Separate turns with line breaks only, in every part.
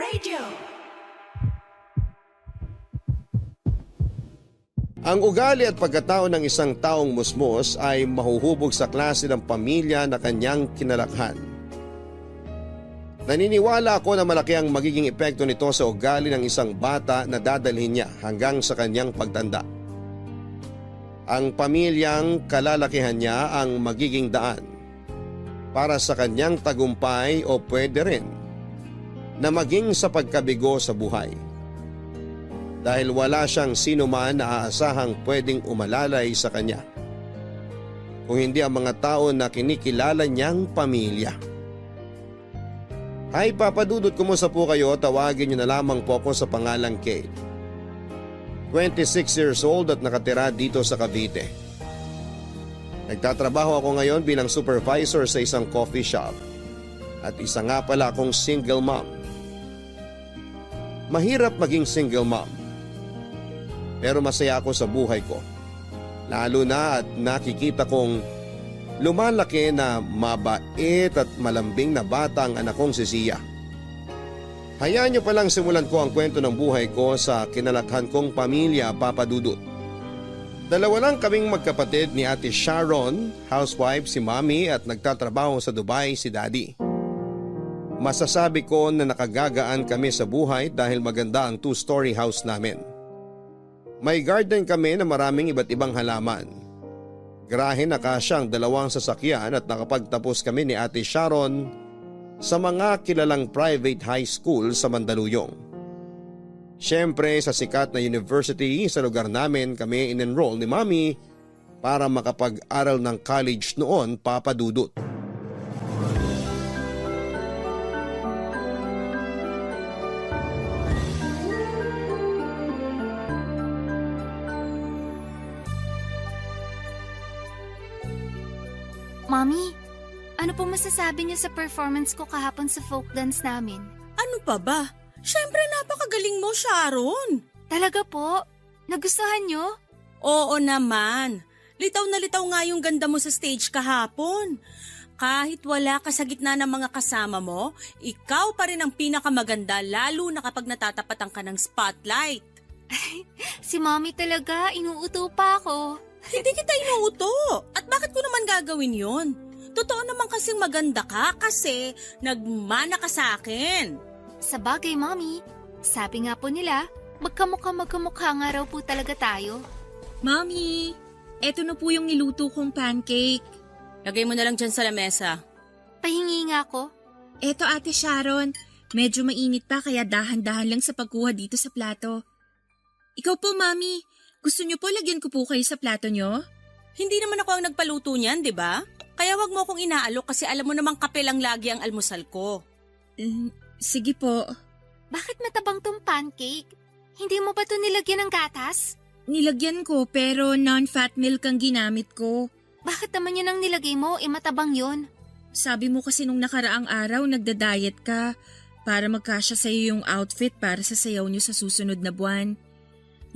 Radio.
Ang ugali at pagkatao ng isang taong musmos ay mahuhubog sa klase ng pamilya na kanyang kinalakhan. Naniniwala ako na malaki ang magiging epekto nito sa ugali ng isang bata na dadalhin niya hanggang sa kanyang pagtanda. Ang pamilyang kalalakihan niya ang magiging daan para sa kanyang tagumpay o pwede rin na maging sa pagkabigo sa buhay. Dahil wala siyang sinuman na aasahang pwedeng umalalay sa kanya kung hindi ang mga tao na kinikilala niyang pamilya. Hi Papa Dudut, kumusta po kayo? Tawagin niyo na lamang po ako sa pangalang Kate. 26 years old at nakatira dito sa Cavite. Nagtatrabaho ako ngayon bilang supervisor sa isang coffee shop at isa nga pala akong single mom. Mahirap maging single mom. Pero masaya ako sa buhay ko. Lalo na at nakikita kong lumalaki na mabait at malambing na bata ang anak kong si Sia. Hayaan niyo palang simulan ko ang kwento ng buhay ko sa kinalakhan kong pamilya, Papa Dudut. Dalawa lang kaming magkapatid ni Ate Sharon, housewife si Mommy at nagtatrabaho sa Dubai si Daddy. Masasabi ko na nakagagaan kami sa buhay dahil maganda ang 2-story house namin. May garden kami na maraming iba't ibang halaman. Grahe na kasya ang 2 sasakyan at nakapagtapos kami ni Ate Sharon sa mga kilalang private high school sa Mandaluyong. Siyempre sa sikat na university sa lugar namin kami in-enroll ni Mommy para makapag-aral ng college noon, Papa Dudut.
Mommy, ano po masasabi niyo sa performance ko kahapon sa folk dance namin?
Ano pa ba? Siyempre napakagaling mo, Sharon.
Talaga po? Nagustuhan niyo?
Oo naman. Litaw na litaw nga yung ganda mo sa stage kahapon. Kahit wala ka sa gitna ng mga kasama mo, ikaw pa rin ang pinakamaganda lalo na kapag natatapatan ka ng spotlight.
Si Mommy talaga, inuuto pa ako.
Hindi kita inuuto. At bakit ko naman gagawin yon? Totoo naman kasing maganda ka kasi nagmana ka sa akin.
Sa bagay, Mommy. Sabi nga po nila, magkamukha nga raw po talaga tayo.
Mommy, eto na po yung niluto kong pancake.
Lagay mo na lang dyan sa lamesa.
Pahingi nga ako.
Eto Ate Sharon, medyo mainit pa kaya dahan-dahan lang sa pagkuha dito sa plato. Ikaw po, Mommy, gusto niyo po lagyan ko po kayo sa plato niyo?
Hindi naman ako ang nagpaluto niyan, di ba? Kaya wag mo akong inaalok kasi alam mo namang kape lang lagi ang almusal ko.
Sige po.
Bakit matabang tong pancake? Hindi mo ba ito nilagyan ng gatas?
Nilagyan ko pero non-fat milk ang ginamit ko.
Bakit naman yun ang nilagay mo? Matabang yun.
Sabi mo kasi nung nakaraang araw nagda-diet ka para magkasya sa iyo yung outfit para sa sayaw niyo sa susunod na buwan.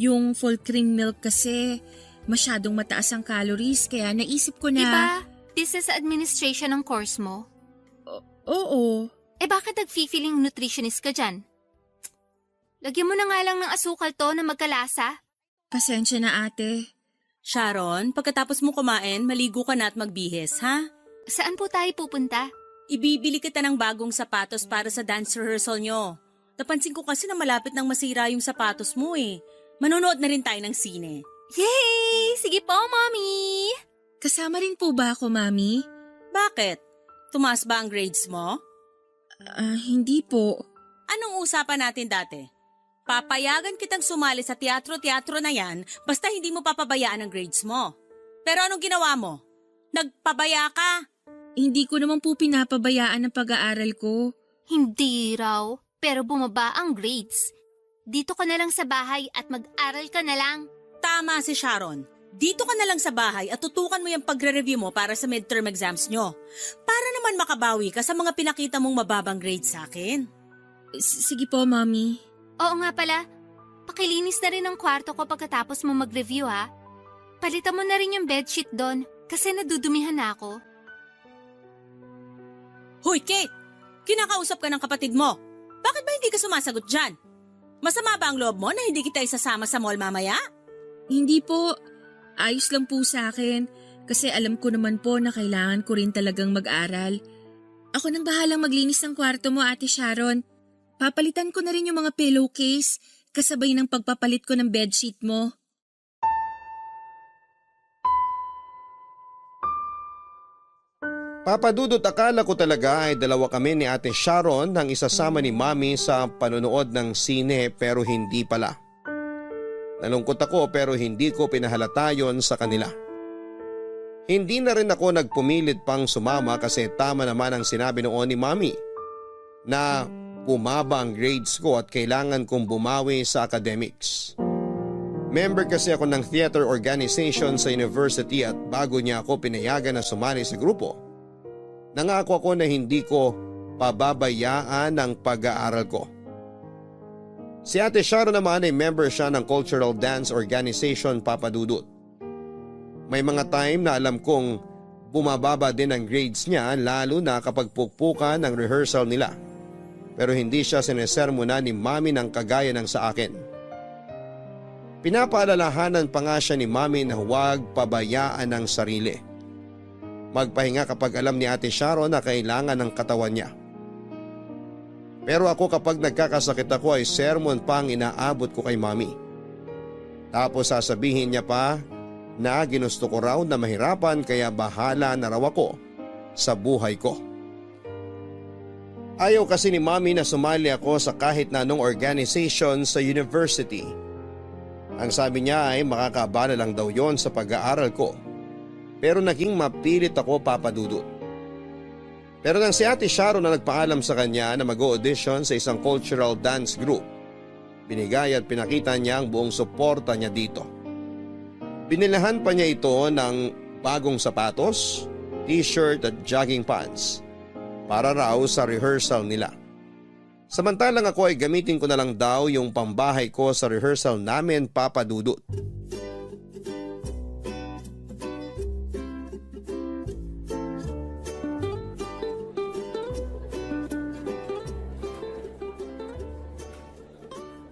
Yung full cream milk kasi masyadong mataas ang calories kaya naisip ko na…
Diba? This is administration ng course mo.
Oo.
Bakit nag-feeling nutritionist ka dyan? Lagyan mo na nga lang ng asukal to na magkalasa.
Pasensya na ate.
Sharon, pagkatapos mo kumain, maligo ka na at magbihis, ha?
Saan po tayo pupunta?
Ibibili kita ng bagong sapatos para sa dance rehearsal nyo. Napansin ko kasi na malapit nang masira yung sapatos mo eh. Manonood na rin tayo ng sine.
Yay! Sige po, Mommy!
Kasama rin po ba ako, Mami?
Bakit? Tumaas ba ang grades mo?
Hindi po.
Anong usapan natin dati? Papayagan kitang sumali sa teatro-teatro na yan basta hindi mo papabayaan ang grades mo. Pero anong ginawa mo? Nagpabaya ka?
Hindi ko naman po pinapabayaan ang pag-aaral ko.
Hindi raw, pero bumaba ang grades. Dito ka na lang sa bahay at mag-aral ka na lang.
Tama si Sharon. Dito ka na lang sa bahay at tutukan mo yung pagre-review mo para sa midterm exams nyo. Para naman makabawi ka sa mga pinakita mong mababang grades sa akin.
Sige po, Mami.
Oo nga pala, pakilinis na rin ang kwarto ko pagkatapos mo mag-review ha. Palitan mo na rin yung bedsheet doon kasi nadudumihan na ako.
Hoy Kate! Kinakausap ka ng kapatid mo. Bakit ba hindi ka sumasagot dyan? Masama ba ang loob mo na hindi kita isasama sa mall mamaya?
Hindi po. Ayos lang po sa akin. Kasi alam ko naman po na kailangan ko rin talagang mag-aral. Ako nang bahalang maglinis ng kwarto mo, Ate Sharon. Papalitan ko na rin yung mga pillowcase kasabay ng pagpapalit ko ng bedsheet mo.
Papa Dudut, akala ko talaga ay dalawa kami ni Ate Sharon nang isasama ni Mami sa panonood ng sine pero hindi pala. Nalungkot ako pero hindi ko pinahalata yon sa kanila. Hindi na rin ako nagpumilit pang sumama kasi tama naman ang sinabi noon ni Mami na bumaba ang grades ko at kailangan kong bumawi sa academics. Member kasi ako ng theater organization sa university at bago niya ako pinayagan na sumali sa grupo, nangako ako na hindi ko pababayaan ang pag-aaral ko. Si Ate Sharon naman ay member siya ng Cultural Dance Organization, Papa Dudut. May mga time na alam kong bumababa din ang grades niya lalo na kapag pukpukan ang rehearsal nila. Pero hindi siya sinesermonan ni Mami ng kagaya ng sa akin. Pinapaalalahanan pa nga siya ni Mami na huwag pabayaan ang sarili. Magpahinga kapag alam ni Ate Sharon na kailangan ng katawan niya. Pero ako kapag nagkakasakit ako ay sermon pa ang inaabot ko kay Mami. Tapos sasabihin niya pa na ginusto ko raw na mahirapan kaya bahala na raw ako sa buhay ko. Ayaw kasi ni Mami na sumali ako sa kahit na anong organization sa university. Ang sabi niya ay makakabala lang daw yon sa pag-aaral ko. Pero naging mapilit ako, Papa Dudut. Pero nang si Ate Sharon na nagpaalam sa kanya na mag-audition sa isang cultural dance group, binigay at pinakita niya ang buong suporta niya dito. Binilahan pa niya ito ng bagong sapatos, t-shirt at jogging pants para raw sa rehearsal nila. Samantalang ako ay gamitin ko na lang daw yung pambahay ko sa rehearsal namin, Papa Dudut.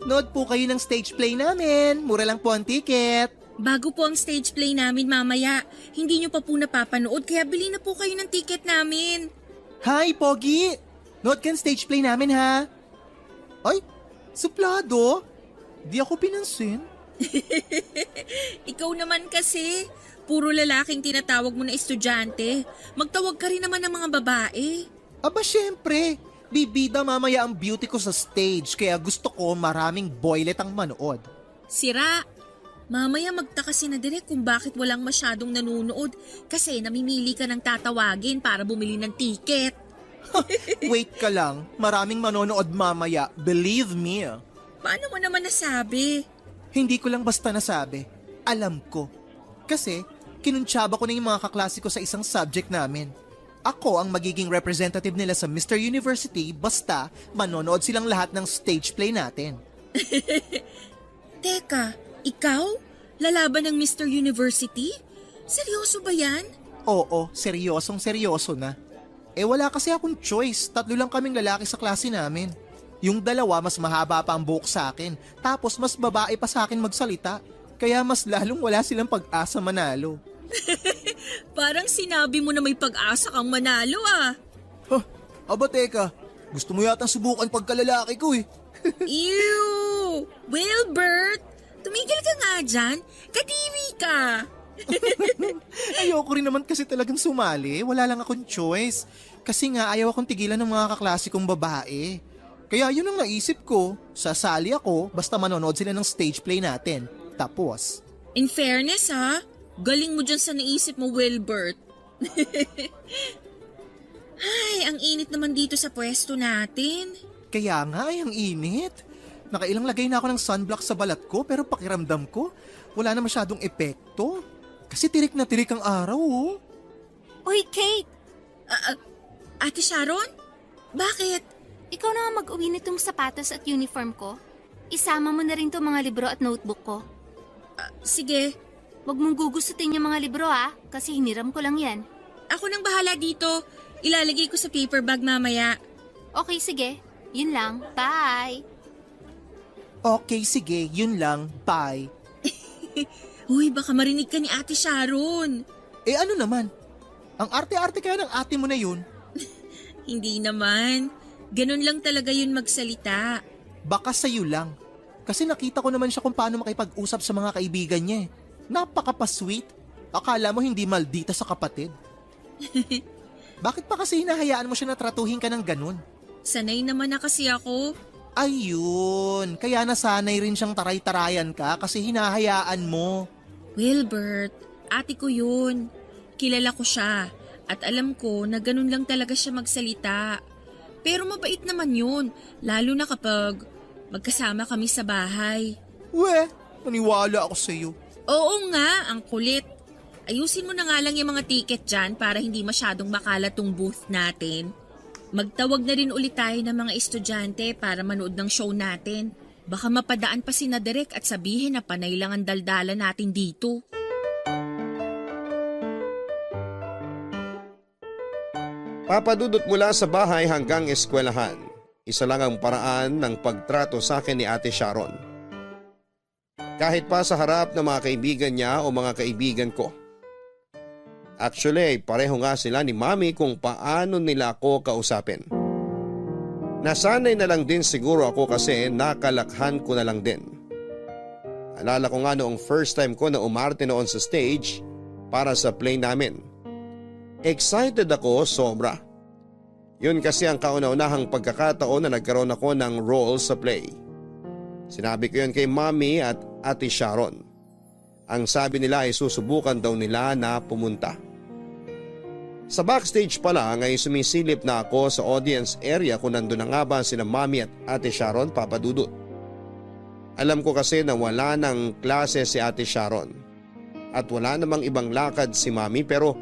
Nood po kayo ng stage play namin. Mura lang po ang ticket.
Bago po ang stage play namin mamaya, hindi nyo pa po napapanood kaya bili na po kayo ng ticket namin.
Hi, Pogi! Nood ka ng stage play namin, ha? Ay, suplado? Di ako pinansin.
Ikaw naman kasi, puro lalaking tinatawag mo na estudyante. Magtawag ka rin naman ng mga babae.
Aba, syempre. Bibida mamaya ang beauty ko sa stage kaya gusto ko maraming boylet ang manood.
Sira, mamaya magtaka si na direk kung bakit walang masyadong nanunood kasi namimili ka ng tatawagin para bumili ng ticket.
Wait ka lang, maraming manonood mamaya, believe me.
Paano mo naman nasabi?
Hindi ko lang basta nasabi, alam ko. Kasi kinuntsaba ko na yung mga kaklase ko sa isang subject namin. Ako ang magiging representative nila sa Mr. University basta manonood silang lahat ng stage play natin.
Teka, ikaw? Lalaban ng Mr. University? Seryoso ba yan?
Oo, seryosong seryoso na. Eh wala kasi akong choice, 3 lang kaming lalaki sa klase namin. Yung 2 mas mahaba pa ang buhok sa akin, tapos mas babae pa sa akin magsalita. Kaya mas lalong wala silang pag-asa manalo.
Parang sinabi mo na may pag-asa kang manalo ah.
Aba teka, gusto mo yata subukan pagkalalaki ko eh.
Ew! Wilbert! Tumigil ka nga dyan. Kadiri ka.
Ayoko rin naman kasi talagang sumali, wala lang akong choice. Kasi nga ayaw akong tigilan ng mga kaklase kong babae. Kaya yun ang naisip ko, sasali ako basta manonood sila ng stage play natin. Tapos,
In fairness ha, galing mo dyan sa naisip mo, Wilbert. Ay, ang init naman dito sa pwesto natin.
kaya nga ay ang init. Nakailang lagay na ako ng sunblock sa balat ko pero pakiramdam ko, wala na masyadong epekto. Kasi tirik na tirik ang araw oh.
Uy, Kate!
Ate Sharon? Bakit?
Ikaw na nga mag-uwi nitong sapatos at uniform ko. Isama mo na rin to mga libro at notebook ko.
Sige,
Huwag mong gugustutin yung mga libro kasi hiniram ko lang yan.
ako nang bahala dito. Ilalagay ko sa paper bag mamaya.
Okay, sige. Yun lang, bye!
Okay, sige, yun lang, bye.
Uy, baka marinig ka ni Ate Sharon.
Eh ano naman? Ang arte-arte kaya ng ate mo na yun?
Hindi naman. Ganun lang talaga yun magsalita.
Baka sa'yo lang. Kasi nakita ko naman siya kung paano makipag-usap sa mga kaibigan niya. Napaka-pa-sweet. Akala mo hindi maldita sa kapatid. Bakit pa kasi hinahayaan mo siya na tratuhin ka ng ganun?
Sanay naman na kasi ako.
Ayun, kaya nasanay rin siyang taray-tarayan ka kasi hinahayaan mo.
Wilbert, ate ko yun. Kilala ko siya at alam ko na ganun lang talaga siya magsalita. Pero mabait naman yun, lalo na kapag magkasama kami sa bahay.
Weh, naniwala ako sa'yo.
Oo nga, ang kulit. Ayusin mo na nga lang yung mga ticket dyan para hindi masyadong makalat tong booth natin. Magtawag na rin ulit tayo ng mga estudyante para manood ng show natin. Baka mapadaan pa si Derek at sabihin na panay lang ang daldala natin dito.
Papadudot mula sa bahay hanggang eskwelahan. Isa lang ang paraan ng pagtrato sa akin ni Ate Sharon. Kahit pa sa harap ng mga kaibigan niya o mga kaibigan ko. Actually, pareho nga sila ni Mami kung paano nila ako kausapin. Nasanay na lang din siguro ako kasi nakalakhan ko na lang din. Alala ko nga noong first time ko na umarte noon sa stage para sa play namin. Excited ako sobra. Yun kasi ang kauna-unahang pagkakataon na nagkaroon ako ng role sa play. Sinabi ko yun kay Mami at Ate Sharon. Ang sabi nila ay susubukan daw nila na pumunta. Sa backstage pa lang ay sumisilip na ako sa audience area kung nandun na nga ba sila Mami at Ate Sharon papadudot. Alam ko kasi na wala ng klase si Ate Sharon at wala namang ibang lakad si Mami pero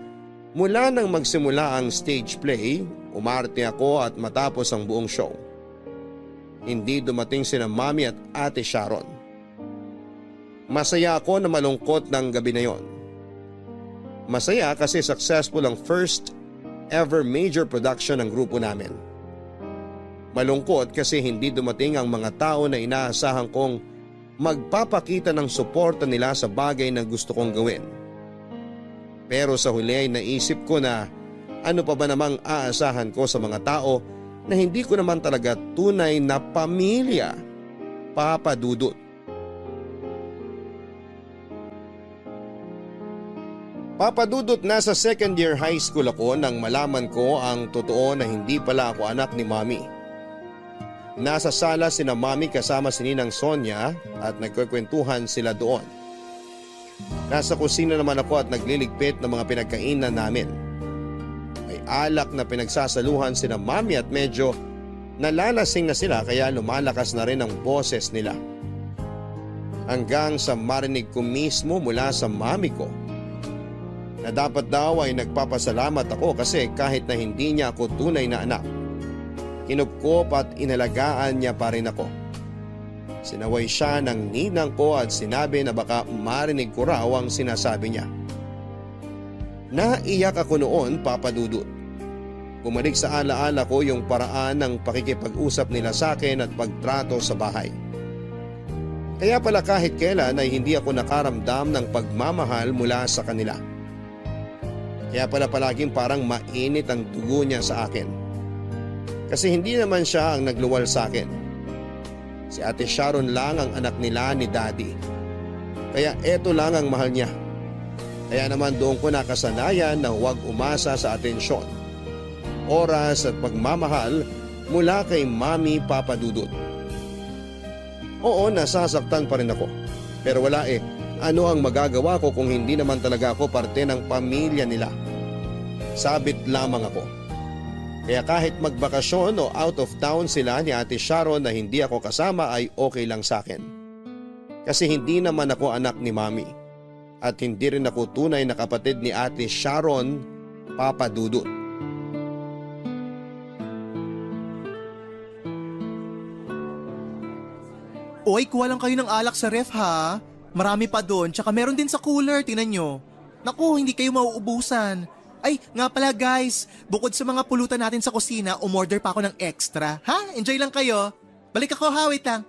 mula nang magsimula ang stage play, umarte ako at matapos ang buong show. Hindi dumating sina Mami at Ate Sharon. Masaya ako na malungkot ng gabi na yon. Masaya kasi successful ang first ever major production ng grupo namin. Malungkot kasi hindi dumating ang mga tao na inaasahan kong magpapakita ng suporta nila sa bagay na gusto kong gawin. Pero sa huli ay naisip ko na ano pa ba namang aasahan ko sa mga tao na hindi ko naman talaga tunay na pamilya, papadudot. Papadudot na sa second year high school ako nang malaman ko ang totoo na hindi pala ako anak ni Mami. Nasa sala sina Mami kasama si Ninang Sonia at nagkukwentuhan sila doon. Nasa kusina naman ako at nagliligpit ng mga pinagkainan namin. May alak na pinagsasaluhan sina Mami at medyo nalalasing na sila kaya lumalakas na rin ang boses nila. Hanggang sa marinig ko mismo mula sa Mami ko na dapat daw ay nagpapasalamat ako kasi kahit na hindi niya ako tunay na anak, kinupkop at inalagaan niya pa rin ako. Sinaway siya ng ninang ko at sinabi na baka marinig ko raw ang sinasabi niya. Naiyak ako noon, papadudot. Bumalik sa alaala ko yung paraan ng pakikipag-usap nila sa akin at pagtrato sa bahay. Kaya pala kahit kailan ay hindi ako nakaramdam ng pagmamahal mula sa kanila. Kaya pala palaging parang mainit ang dugo niya sa akin. Kasi hindi naman siya ang nagluwal sa akin. Si Ate Sharon lang ang anak nila ni Daddy. Kaya eto lang ang mahal niya. Kaya naman doon ko nakasanayan na huwag umasa sa atensyon, oras at pagmamahal mula kay Mami papadudot. Oo, nasasaktan pa rin ako. Pero wala ano ang magagawa ko kung hindi naman talaga ako parte ng pamilya nila? Sabit lamang ako. Kaya kahit magbakasyon o out of town sila ni Ate Sharon na hindi ako kasama ay okay lang sa akin. Kasi hindi naman ako anak ni Mami. At hindi rin ako tunay na kapatid ni Ate Sharon, papadudot.
Oy, kuha lang kayo ng alak sa ref ha. Marami pa doon, tsaka meron din sa cooler, tingnan nyo. Naku, hindi kayo mauubusan. Ay, nga pala guys, bukod sa mga pulutan natin sa kusina, umorder pa ako ng extra. Ha? Enjoy lang kayo. Balik ako ha, wait lang.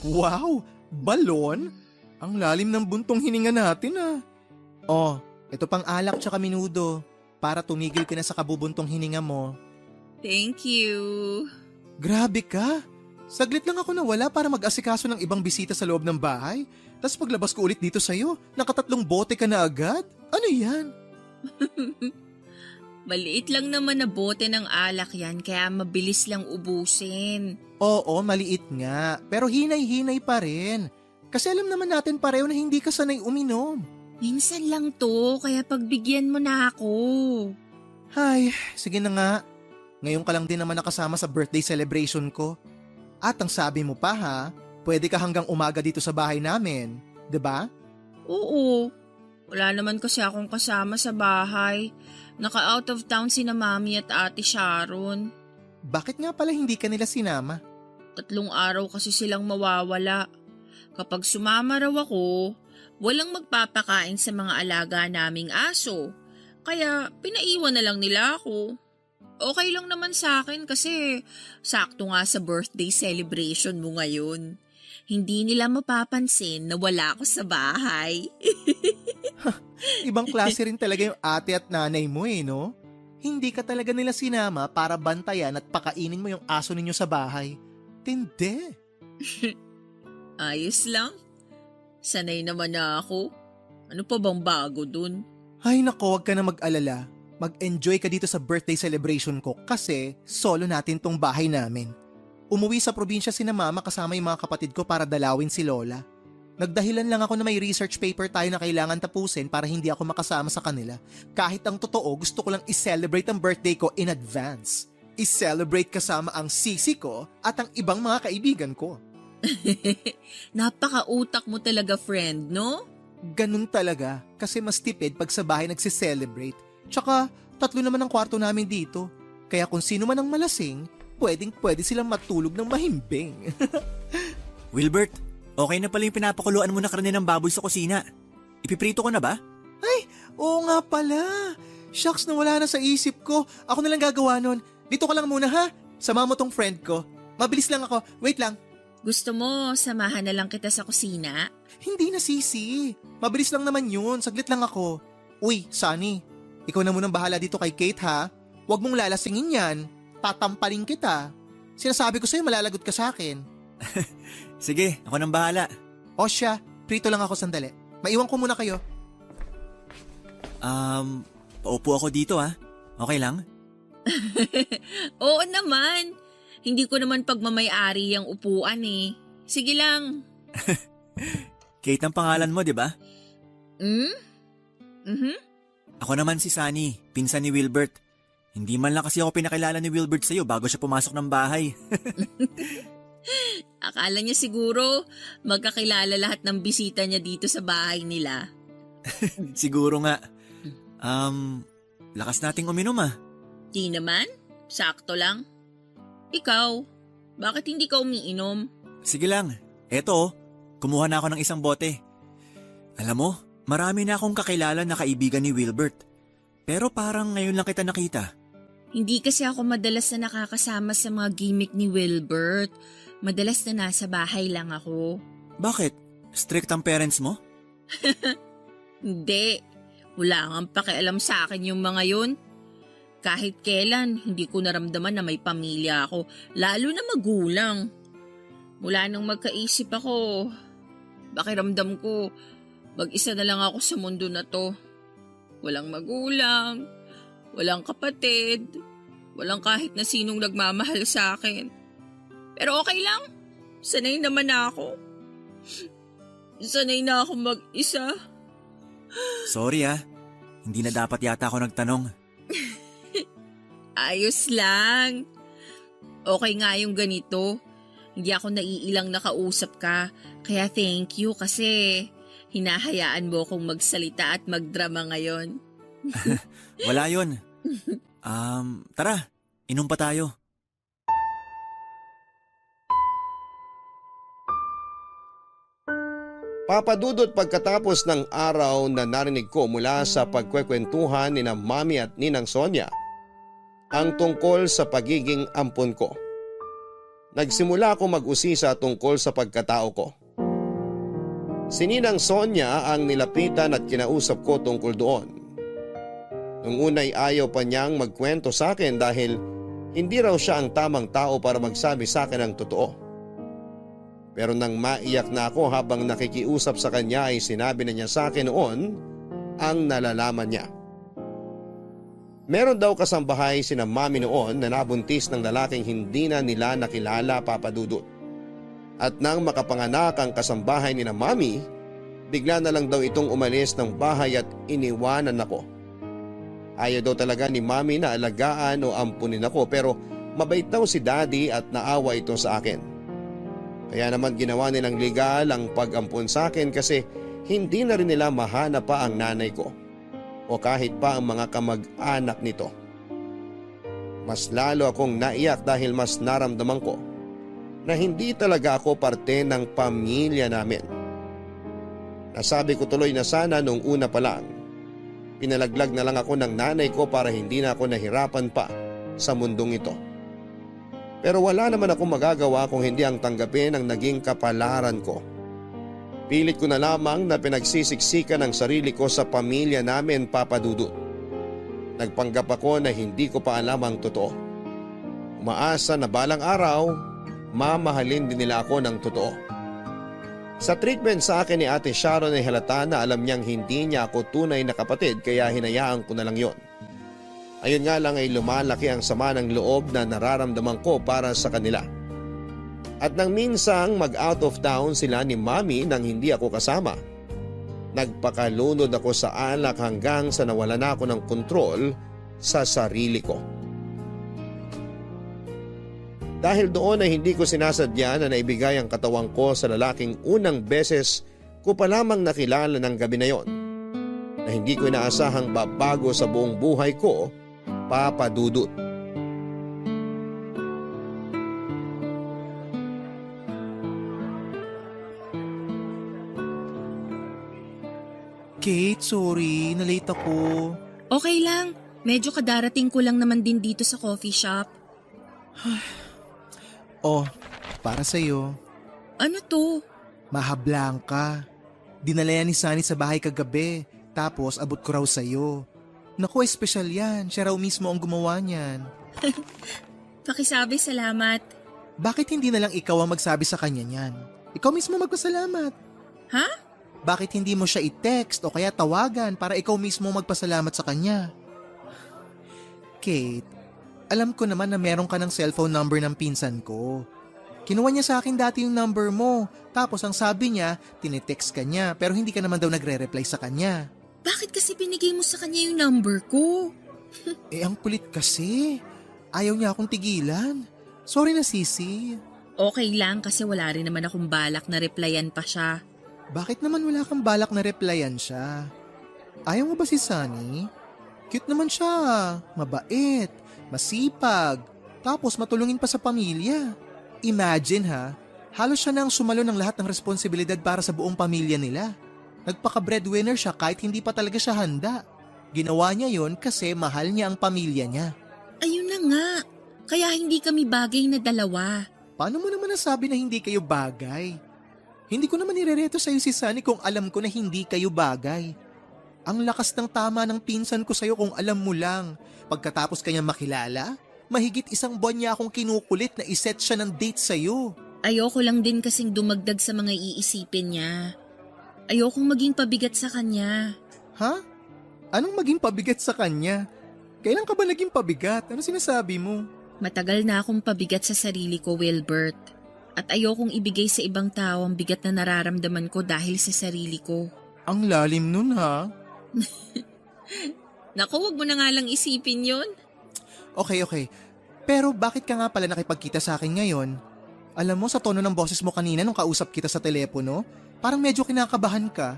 Wow, balon? Ang lalim ng buntong hininga natin ah. Oh, ito pang alak tsaka minudo para tumigil ka na sa kabubuntong hininga mo.
Thank you.
Grabe ka. Saglit lang ako nawala para mag-asikaso ng ibang bisita sa loob ng bahay. Tapos paglabas ko ulit dito sa'yo, nakatatlong bote ka na agad. Ano yan?
Maliit lang naman na bote ng alak yan kaya mabilis lang ubusin.
Oo, maliit nga. Pero hinay-hinay pa rin. Kasi alam naman natin pareho na hindi ka sanay uminom.
Minsan lang to kaya pagbigyan mo na ako.
Ay, sige na nga. Ngayon ka lang din naman nakasama sa birthday celebration ko. At ang sabi mo pa ha, pwede ka hanggang umaga dito sa bahay namin. 'Di ba?
Oo. Wala naman kasi akong kasama sa bahay. Naka-out of town sina Mami at Ate Sharon.
Bakit nga pala hindi ka nila sinama?
3 araw kasi silang mawawala. Kapag sumama raw ako, walang magpapakain sa mga alaga naming aso. Kaya pinaiwan na lang nila ako. Okay lang naman sa akin kasi sakto nga sa birthday celebration mo ngayon. Hindi nila mapapansin na wala ako sa bahay.
Ibang klase rin talaga yung ate at nanay mo no? Hindi ka talaga nila sinama para bantayan at pakainin mo yung aso ninyo sa bahay. Tindi.
Ayos lang. Sanay naman na ako. Ano pa bang bago dun?
Ay nako, wag ka na mag-alala. Mag-enjoy ka dito sa birthday celebration ko kasi solo natin tong bahay namin. Umuwi sa probinsya sina mama kasama yung mga kapatid ko para dalawin si Lola. Nagdahilan lang ako na may research paper tayo na kailangan tapusin para hindi ako makasama sa kanila. Kahit ang totoo, gusto ko lang i-celebrate ang birthday ko in advance. I-celebrate kasama ang sisi ko at ang ibang mga kaibigan ko.
Napaka-utak mo talaga, friend, no?
Ganun talaga kasi mas tipid pag sa bahay nagse-celebrate. Tsaka 3 naman ang kwarto namin dito. Kaya kung sino man ang malasing, pwede silang matulog ng mahimbing.
Wilbert, okay na pala yung pinapakuluan mo na karne ng baboy sa kusina. Ipiprito ko na ba?
Oo nga pala. Shucks, nawala na sa isip ko. Ako na lang gagawa nun. Dito ka lang muna ha. Sama mo tong friend ko. Mabilis lang ako. Wait lang.
Gusto mo, samahan na lang kita sa kusina?
Hindi na sisi. Mabilis lang naman yun. Saglit lang ako. Uy, Sunny. Ikaw na munang bahala dito kay Kate ha. Huwag mong lalasingin yan. Tatampaling kita. Sinasabi ko sa'yo malalagot ka sa akin.
Sige, ako nang bahala.
O siya, prito lang ako sandali. Maiwan ko muna kayo.
Paupo ako dito ha. Okay lang?
Oo naman. Hindi ko naman pagmamay-ari ang upuan eh. Sige lang.
Kate ang pangalan mo, di ba?
Mhm.
Ako naman si Sunny, pinsan ni Wilbert. Hindi man lang kasi ako pinakilala ni Wilbert sa'yo bago siya pumasok ng bahay.
Akala niya siguro magkakilala lahat ng bisita niya dito sa bahay nila.
Siguro nga. Lakas nating uminom ah.
Di naman. Sakto lang. Ikaw, bakit hindi ka umiinom?
Sige lang, eto kumuha na ako ng isang bote. Alam mo, marami na akong kakilala na kaibigan ni Wilbert. Pero parang ngayon lang kita nakita.
Hindi kasi ako madalas na nakakasama sa mga gimmick ni Wilbert. Madalas na nasa bahay lang ako.
Bakit? Strict ang parents mo?
Hindi. Wala kang pakialam sa akin yung mga yun. Kahit kailan, hindi ko naramdaman na may pamilya ako, lalo na magulang. Mula nang magkaisip ako, pakiramdam ko, mag-isa na lang ako sa mundo na to. Walang magulang, walang kapatid, walang kahit na sinong nagmamahal sa akin. Pero okay lang, sanay naman na ako. Sanay na ako mag-isa.
Sorry ah, hindi na dapat yata ako nagtanong.
Ayos lang. Okay nga yung ganito. Hindi ako naiilang nakausap ka. Kaya thank you kasi hinahayaan mo akong magsalita at magdrama ngayon.
Wala yun. Tara, inom pa tayo.
Papadudot pagkatapos ng araw na narinig ko mula sa pagkwekwentuhan ni na Mami at Ninang Sonia ang tungkol sa pagiging ampon ko. Nagsimula ako mag-usisa tungkol sa pagkatao ko. Si Ninang Sonia ang nilapitan at kinausap ko tungkol doon. Nung unay ayaw pa niyang magkwento sa akin dahil hindi raw siya ang tamang tao para magsabi sa akin ang totoo. Pero nang maiyak na ako habang nakikiusap sa kanya ay sinabi na niya sa akin noon ang nalalaman niya. Meron daw kasambahay sina Mami noon na nabuntis ng lalaking hindi na nila nakilala, Papa Dudut. At nang makapanganak ang kasambahay ni na Mami, bigla na lang daw itong umalis ng bahay at iniwanan ako. Ayaw daw talaga ni Mami na alagaan o ampunin ako pero mabait daw si Daddy at naawa ito sa akin. Kaya naman ginawa nilang legal ang pag-ampun sa akin kasi hindi na rin nila mahanap pa ang nanay ko o kahit pa ang mga kamag-anak nito. Mas lalo akong naiyak dahil mas naramdaman ko na hindi talaga ako parte ng pamilya namin. Nasabi ko tuloy na sana nung una pa lang, pinalaglag na lang ako ng nanay ko para hindi na ako nahirapan pa sa mundong ito. Pero wala naman akong magagawa kung hindi ang tanggapin ang naging kapalaran ko. Pilit ko na lamang na pinagsisiksikan ang sarili ko sa pamilya namin, Papa Dudut. Nagpanggap ako na hindi ko pa alam ang totoo. Umaasa na balang araw, mamahalin din nila ako ng totoo. Sa treatment sa akin ni Ate Sharon ay halata na alam niyang hindi niya ako tunay na kapatid kaya hinayaan ko na lang yon. Ayun nga lang ay lumalaki ang sama ng loob na nararamdaman ko para sa kanila. At nang minsang mag-out of town sila ni Mami nang hindi ako kasama, nagpakalunod ako sa alak hanggang sa nawala na ako ng kontrol sa sarili ko. Dahil doon ay hindi ko sinasadya na naibigay ang katawan ko sa lalaking unang beses ko pa lamang nakilala ng gabi na yon, na hindi ko inaasahang babago sa buong buhay ko, Papa Dudut.
Kate, sorry, nalate ako.
Okay lang. Medyo kadarating ko lang naman din dito sa coffee shop.
Oh, para sa'yo.
Ano to?
Maha Blanca. Dinala yan ni Sunny sa bahay kagabi, tapos abot ko raw sa'yo. Naku, espesyal yan. Siya raw mismo ang gumawa niyan.
Pakisabi, salamat.
Bakit hindi na lang ikaw ang magsabi sa kanya niyan? Ikaw mismo magpasalamat.
Ha?
Bakit hindi mo siya i-text o kaya tawagan para ikaw mismo magpasalamat sa kanya? Kate, alam ko naman na meron ka ng cellphone number ng pinsan ko. Kinuha niya sa akin dati yung number mo, tapos ang sabi niya, tinetext ka niya pero hindi ka naman daw nagre-reply sa kanya.
Bakit kasi binigay mo sa kanya yung number ko?
Ang kulit kasi. Ayaw niya akong tigilan. Sorry na, Sisi.
Okay lang kasi wala rin naman akong balak na replyan pa siya.
Bakit naman wala kang balak na replyan siya? Ayaw mo ba si Sunny? Cute naman siya. Mabait, masipag, tapos matulungin pa sa pamilya. Imagine ha, halos siya na ang sumalo ng lahat ng responsibilidad para sa buong pamilya nila. Nagpaka-breadwinner siya kahit hindi pa talaga siya handa. Ginawa niya yon kasi mahal niya ang pamilya niya.
Ayun na nga. Kaya hindi kami bagay na dalawa.
Paano mo naman nasabi na hindi kayo bagay? Hindi ko naman irereto sa'yo si Sunny kung alam ko na hindi kayo bagay. Ang lakas ng tama ng pinsan ko sa'yo kung alam mo lang. Pagkatapos kanya makilala, mahigit 1 buwan niya akong kinukulit na iset siya ng date sa'yo.
Ayoko lang din kasing dumagdag sa mga iisipin niya. Ayokong maging pabigat sa kanya.
Ha? Anong maging pabigat sa kanya? Kailan ka ba naging pabigat? Ano sinasabi mo?
Matagal na akong pabigat sa sarili ko, Wilbert. At ayokong ibigay sa ibang tao ang bigat na nararamdaman ko dahil sa sarili ko.
Ang lalim nun ha?
Naku, wag mo na nga lang isipin yon.
Okay. Pero bakit ka nga pala nakipagkita sa akin ngayon? Alam mo, sa tono ng boses mo kanina nung kausap kita sa telepono, parang medyo kinakabahan ka.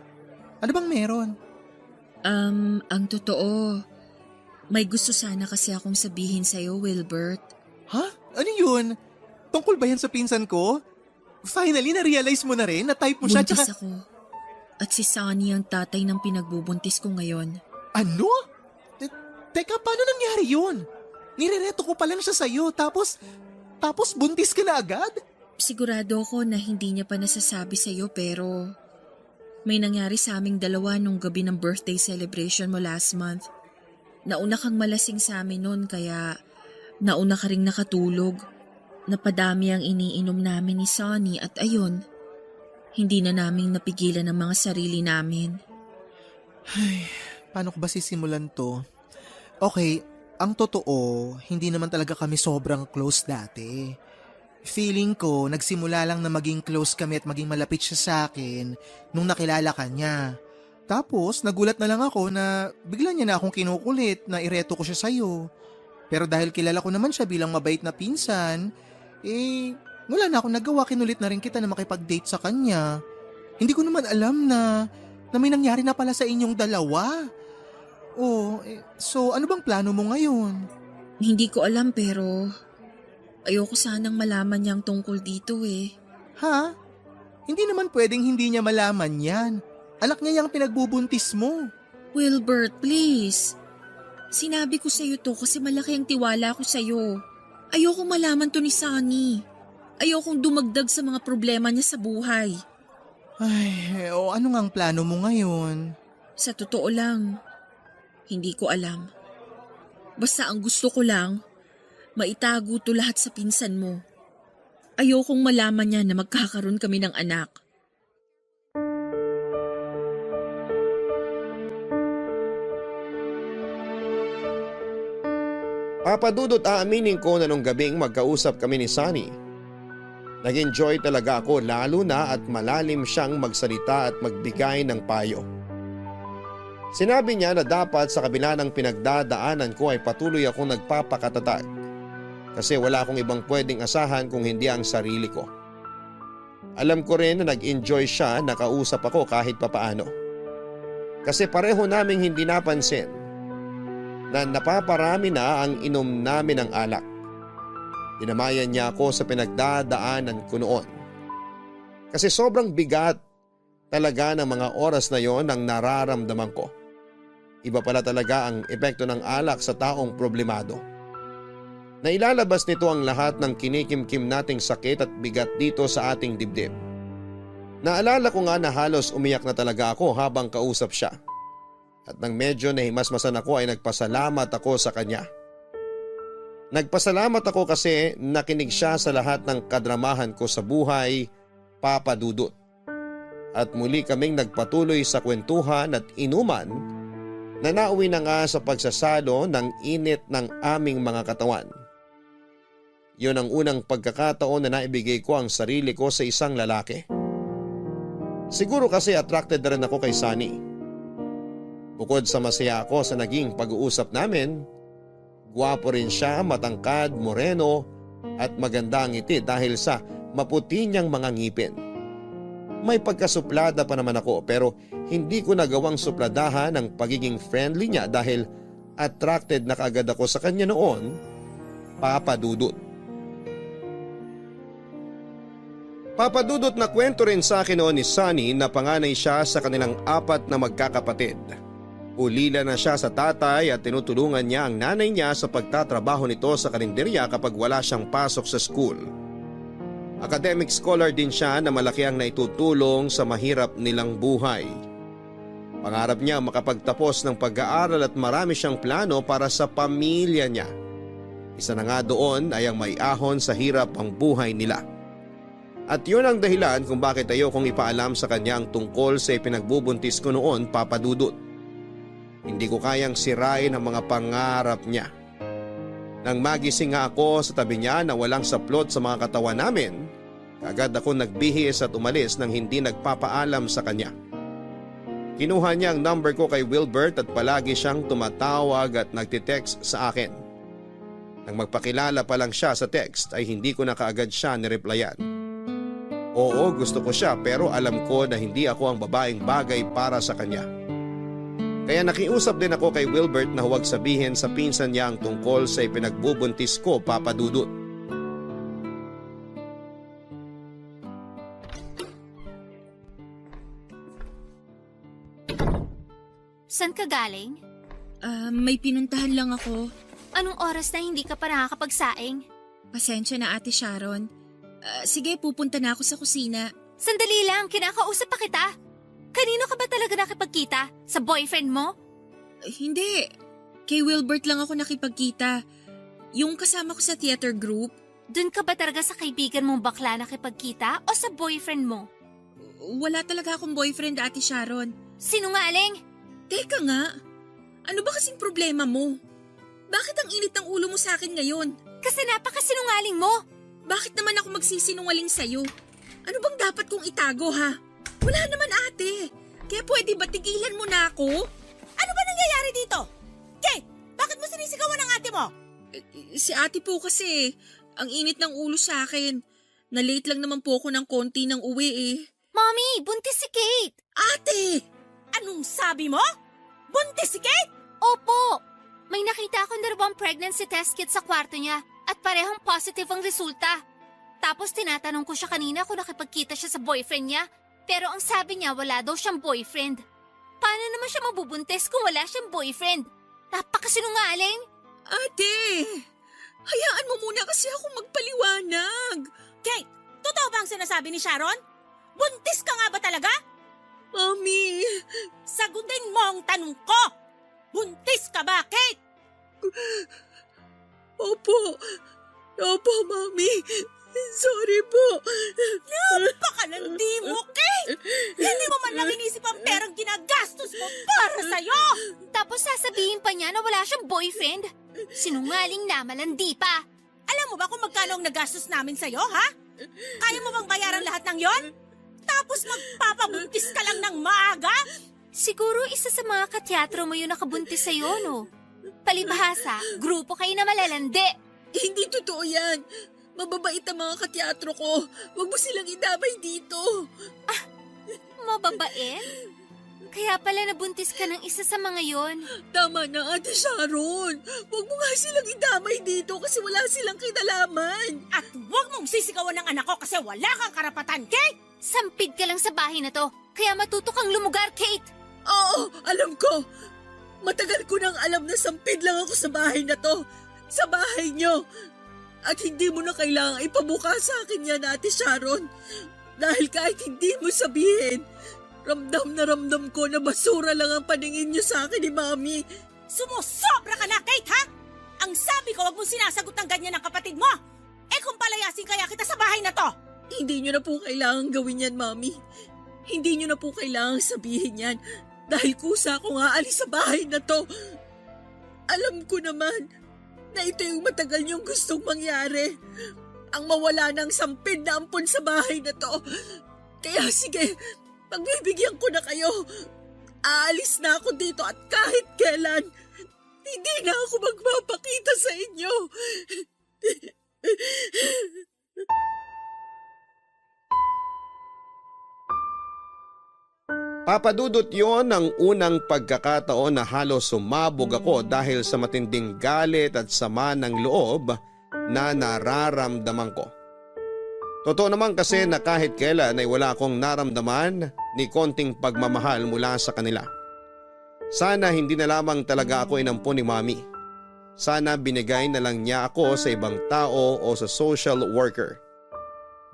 Ano bang meron?
Ang totoo, may gusto sana kasi akong sabihin sa'yo, Wilbert.
Ha? Ano yun? Tungkol ba yan sa pinsan ko? Finally, na-realize mo na rin na type mo siya
Buntis
tsaka...
ako. At si Sunny ang tatay ng pinagbubuntis ko ngayon.
Ano? Teka, paano nangyari yun? Nirereto ko pa lang siya sa'yo, tapos buntis ka na agad?
Sigurado ako na hindi niya pa nasasabi sa'yo pero may nangyari sa aming dalawa nung gabi ng birthday celebration mo last month. Nauna kang malasing sa amin noon kaya nauna ka ring nakatulog. Napadami ang iniinom namin ni Sunny at ayun, hindi na naming napigilan ang mga sarili namin.
Paano ko ba sisimulan to? Okay, ang totoo, hindi naman talaga kami sobrang close dati. Feeling ko, nagsimula lang na maging close kami at maging malapit siya sa akin nung nakilala ka niya. Tapos, nagulat na lang ako na bigla niya na akong kinukulit na ireto ko siya sa'yo. Pero dahil kilala ko naman siya bilang mabait na pinsan, wala na akong nagawa, kinulit na rin kita na makipag-date sa kanya. Hindi ko naman alam na may nangyari na pala sa inyong dalawa. So ano bang plano mo ngayon?
Hindi ko alam pero ayoko sanang malaman niyang tungkol dito eh.
Ha? Hindi naman pwedeng hindi niya malaman yan. Anak niya yung pinagbubuntis mo.
Wilbert, please. Sinabi ko sa'yo to kasi malaki ang tiwala ko sa'yo. Ayoko malaman to ni Sunny. Ayokong dumagdag sa mga problema niya sa buhay.
Ano nga ang plano mo ngayon?
Sa totoo lang, hindi ko alam. Basta ang gusto ko lang, maitago to lahat sa pinsan mo. Ayokong malaman niya na magkakaroon kami ng anak.
Papadudot aaminin ko na nung gabing magkausap kami ni Sunny. Nag-enjoy talaga ako lalo na at malalim siyang magsalita at magbigay ng payo. Sinabi niya na dapat sa kabila ng pinagdadaanan ko ay patuloy akong nagpapakatatag kasi wala akong ibang pwedeng asahan kung hindi ang sarili ko. Alam ko rin na nag-enjoy siya na kausap ako kahit papaano. Kasi pareho naming hindi napansin na napaparami na ang inom namin ng alak. Dinamayan niya ako sa pinagdadaanan ko noon. Kasi sobrang bigat talaga ng mga oras na yon ang nararamdaman ko. Iba pala talaga ang epekto ng alak sa taong problemado. Nailalabas nito ang lahat ng kinikimkim nating sakit at bigat dito sa ating dibdib. Naalala ko nga na halos umiyak na talaga ako habang kausap siya. At nang medyo nahimasmasan ako ay nagpasalamat ako sa kanya. Nagpasalamat ako kasi nakinig siya sa lahat ng kadramahan ko sa buhay, Papa Dudut. At muli kaming nagpatuloy sa kwentuhan at inuman na nauwi na nga sa pagsasalo ng init ng aming mga katawan. Yun ang unang pagkakataon na naibigay ko ang sarili ko sa isang lalaki. Siguro kasi attracted na rin ako kay Sunny. Bukod sa masaya ako sa naging pag-uusap namin, gwapo rin siya, matangkad, moreno at maganda ang ngiti dahil sa maputi niyang mga ngipin. May pagkasuplada pa naman ako pero hindi ko nagawang supladahan ang pagiging friendly niya dahil attracted na kaagad ako sa kanya noon, Papa Dudut. Papa Dudut na kwento rin sa akin noon ni Sunny na panganay siya sa kanilang 4 na magkakapatid. Ulila na siya sa tatay at tinutulungan niya ang nanay niya sa pagtatrabaho nito sa karinderya kapag wala siyang pasok sa school. Academic scholar din siya na malaki ang naitutulong sa mahirap nilang buhay. Pangarap niya makapagtapos ng pag-aaral at marami siyang plano para sa pamilya niya. Isa na nga doon ay ang may ahon sa hirap ang buhay nila. At yun ang dahilan kung bakit ayokong ipaalam sa kanya ang tungkol sa ipinagbubuntis ko noon, Papa Dudut. Hindi ko kayang sirain ang mga pangarap niya. Nang magising nga ako sa tabi niya na walang saplot sa mga katawan namin, agad ako nagbihis at umalis nang hindi nagpapaalam sa kanya. Kinuha niya ang number ko kay Wilbert at palagi siyang tumatawag at nagtitext sa akin. Nang magpakilala pa lang siya sa text ay hindi ko na kaagad siya nireplyan. Oo, gusto ko siya pero alam ko na hindi ako ang babaeng bagay para sa kanya. Kaya nakiusap din ako kay Wilbert na huwag sabihin sa pinsan niya ang tungkol sa ipinagbubuntis ko, Papa Dudut.
San ka galing?
May pinuntahan lang ako.
Anong oras na hindi ka pa nakakapagsaing?
Pasensya na Ate Sharon. Sige, pupunta na ako sa kusina.
Sandali lang, kinakausap pa kita. Kanino ka ba talaga nakipagkita? Sa boyfriend mo?
Hindi. Kay Wilbert lang ako nakipagkita. Yung kasama ko sa theater group.
Dun ka ba talaga sa kaibigan mong bakla nakipagkita o sa boyfriend mo?
Wala talaga akong boyfriend, Ate Sharon.
Sinungaling?
Teka nga, ano ba kasing problema mo? Bakit ang init ng ulo mo sa akin ngayon?
Kasi napakasinungaling mo.
Bakit naman ako magsisinungaling sa'yo? Ano bang dapat kong itago ha? Wala naman ate. Kaya pwede ba tigilan mo na ako?
Ano ba nangyayari dito? Kate, bakit mo sinisigawan ang ate mo?
Si ate po kasi, ang init ng ulo sa akin. Na-late lang naman po ako ng konti ng uwi eh.
Mommy, buntis si Kate.
Ate!
Anong sabi mo? Buntis si Kate?
Opo. May nakita akong 2 pregnancy test kit sa kwarto niya at parehong positive ang resulta. Tapos tinatanong ko siya kanina kung nakipagkita siya sa boyfriend niya. Pero ang sabi niya wala daw siyang boyfriend. Paano naman siya mabubuntis kung wala siyang boyfriend? Napakasinungaling.
Ate! Hayaan mo muna kasi ako magpaliwanag.
Kate, totoo ba ang sinasabi ni Sharon? Buntis ka nga ba talaga?
Mami!
Sagutin mo ang tanong ko! Buntis ka ba, Kate?
Opo. Opo, Mami. Sorry po.
Napakalandi mo, Kate! Hindi mo man lang inisip ang perang ginagastos mo para sa'yo!
Tapos sasabihin pa niya na wala siyang boyfriend? Sinungaling na, malandi pa.
Alam mo ba kung magkano ang nagastos namin sa'yo, ha? Kaya mo bang bayaran lahat ng yon? Tapos magpapabuntis ka lang ng maaga?
Siguro isa sa mga kateatro mo yung nakabuntis sa'yo, no? Palibhasa, grupo kayo na malalandi.
Hindi totoo yan. Mababait ang mga kateatro ko. Huwag mo silang idamay dito.
Mababait? Kaya pala nabuntis ka ng isa sa mga yon.
Tama na, Ate Sharon. Huwag mo nga silang idamay dito kasi wala silang kinalaman.
At huwag mong sisigawan ng anak ko kasi wala kang karapatan, Kate!
Sampid ka lang sa bahay na to, kaya matuto kang lumugar, Kate.
Oo, alam ko. Matagal ko nang alam na sampid lang ako sa bahay na to. Sa bahay nyo. At hindi mo na kailangang ipabuka sa akin yan, Ate Sharon. Dahil kahit hindi mo sabihin, ramdam ko na basura lang ang paningin niyo sa akin ni Mami.
Sumusobra ka na, Kate, ha? Ang sabi ko, huwag mong sinasagot ng ganyan ng kapatid mo. Eh kung palayasin kaya kita sa bahay na to.
Hindi niyo na po kailangang gawin yan, Mami. Hindi niyo na po kailangang sabihin yan. Dahil kusa ko nga alis sa bahay na to. Alam ko naman na ito yung matagal niyong gustong mangyari. Ang mawala ng sampid na ampon sa bahay na to. Kaya sige, pagbibigyan ko na kayo. Aalis na ako dito at kahit kailan, hindi na ako magpapakita sa inyo.
Papadudot yon ang unang pagkakataon na halos sumabog ako dahil sa matinding galit at sama ng loob na nararamdaman ko. Totoo naman kasi na kahit kailan ay wala akong naramdaman ni konting pagmamahal mula sa kanila. Sana hindi na lamang talaga ako inampon ni Mami. Sana binigay na lang niya ako sa ibang tao o sa social worker.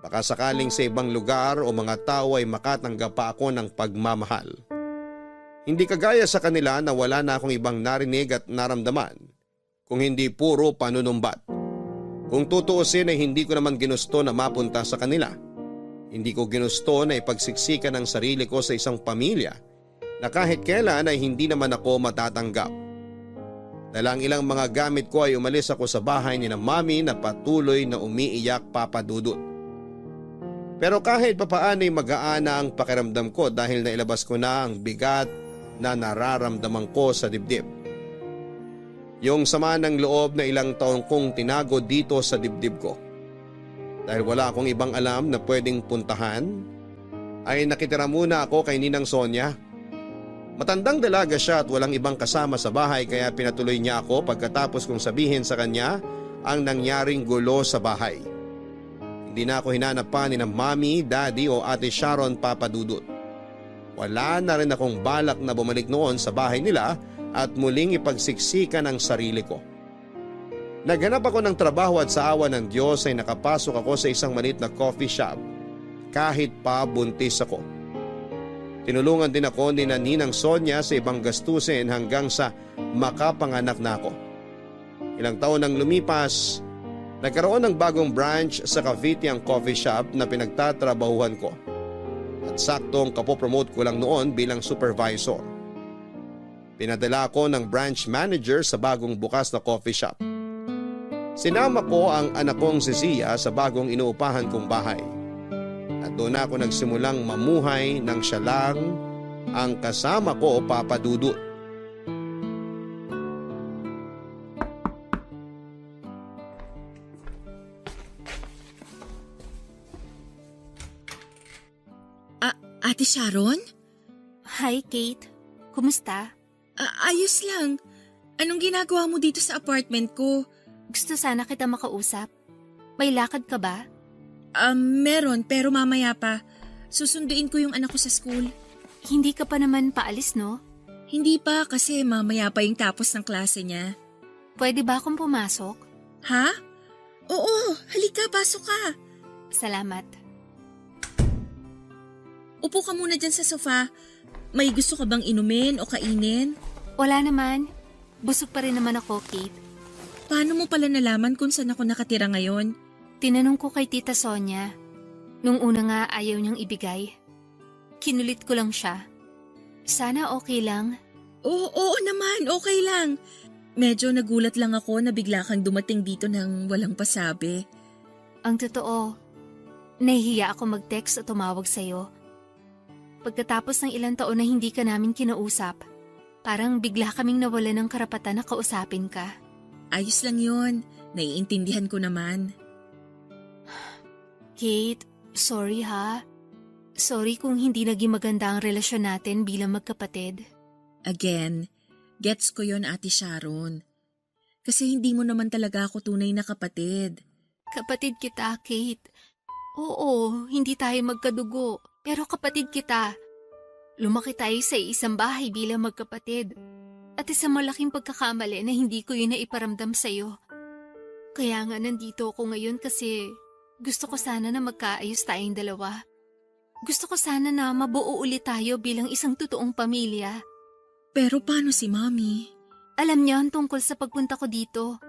Baka sakaling sa ibang lugar o mga tao ay makatanggap pa ako ng pagmamahal. Hindi kagaya sa kanila na wala na akong ibang narinig at naramdaman, kung hindi puro panunumbat. Kung tutuusin ay hindi ko naman ginusto na mapunta sa kanila. Hindi ko ginusto na ipagsiksikan ang sarili ko sa isang pamilya na kahit kailan ay hindi naman ako matatanggap. Dahil ilang mga gamit ko ay umalis ako sa bahay ni na Mami na patuloy na umiiyak papadudot. Pero kahit papaano ay mag-aana ang pakiramdam ko dahil nailabas ko na ang bigat na nararamdaman ko sa dibdib. Yung sama ng loob na ilang taon kong tinago dito sa dibdib ko. Dahil wala akong ibang alam na pwedeng puntahan, ay nakitira muna ako kay Ninang Sonia. Matandang dalaga siya at walang ibang kasama sa bahay kaya pinatuloy niya ako pagkatapos kong sabihin sa kanya ang nangyaring gulo sa bahay. Hindi na ako hinanap pa ni na Mami, Daddy o Ate Sharon papadudot. Wala na rin akong balak na bumalik noon sa bahay nila at muling ipagsiksikan ang sarili ko. Naghanap ako ng trabaho at sa awa ng Diyos ay nakapasok ako sa isang maliit na coffee shop kahit pa buntis ako. Tinulungan din ako ni Ninang Sonia sa ibang gastusin hanggang sa makapanganak na ako. Ilang taon nang lumipas, nagkaroon ng bagong branch sa Cavite ang coffee shop na pinagtatrabahuhan ko. At saktong kapopromote ko lang noon bilang supervisor. Pinadala ako ng branch manager sa bagong bukas na coffee shop. Sinama ko ang anak kong si Zia sa bagong inuupahan kong bahay. At doon ako nagsimulang mamuhay nang siya lang ang kasama ko, Papa Dudut.
Ate Sharon?
Hi, Kate. Kumusta?
Ayos lang. Anong ginagawa mo dito sa apartment ko?
Gusto sana kita makausap. May lakad ka ba?
Meron pero mamaya pa. Susunduin ko yung anak ko sa school.
Hindi ka pa naman paalis, no?
Hindi pa kasi mamaya pa yung tapos ng klase niya.
Pwede ba akong pumasok?
Ha? Oo, halika, pasok ka.
Salamat.
Upo ka muna dyan sa sofa. May gusto ka bang inumin o kainin?
Wala naman. Busog pa rin naman ako, Kate.
Paano mo pala nalaman kung saan ako nakatira ngayon?
Tinanong ko kay Tita Sonia. Nung una nga ayaw niyang ibigay. Kinulit ko lang siya. Sana okay lang.
Oo naman, okay lang. Medyo nagulat lang ako na bigla kang dumating dito nang walang pasabi.
Ang totoo, nahihiya ako mag-text o tumawag sa'yo. Pagkatapos ng ilang taon na hindi ka namin kinausap, parang bigla kaming nawala ng karapatan na kausapin ka.
Ayos lang yun. Naiintindihan ko naman.
Kate, sorry ha. Sorry kung hindi naging maganda ang relasyon natin bilang magkapatid.
Again, gets ko yon, Ate Sharon. Kasi hindi mo naman talaga ako tunay na kapatid.
Kapatid kita, Kate. Oo, hindi tayo magkadugo, pero kapatid kita. Lumaki tayo sa isang bahay bilang magkapatid. At isang malaking pagkakamali na hindi ko yun na iparamdam sa'yo. Kaya nga nandito ako ngayon kasi gusto ko sana na magkaayos tayong dalawa. Gusto ko sana na mabuo ulit tayo bilang isang totoong pamilya.
Pero paano si Mommy?
Alam niya ang tungkol sa pagpunta ko dito.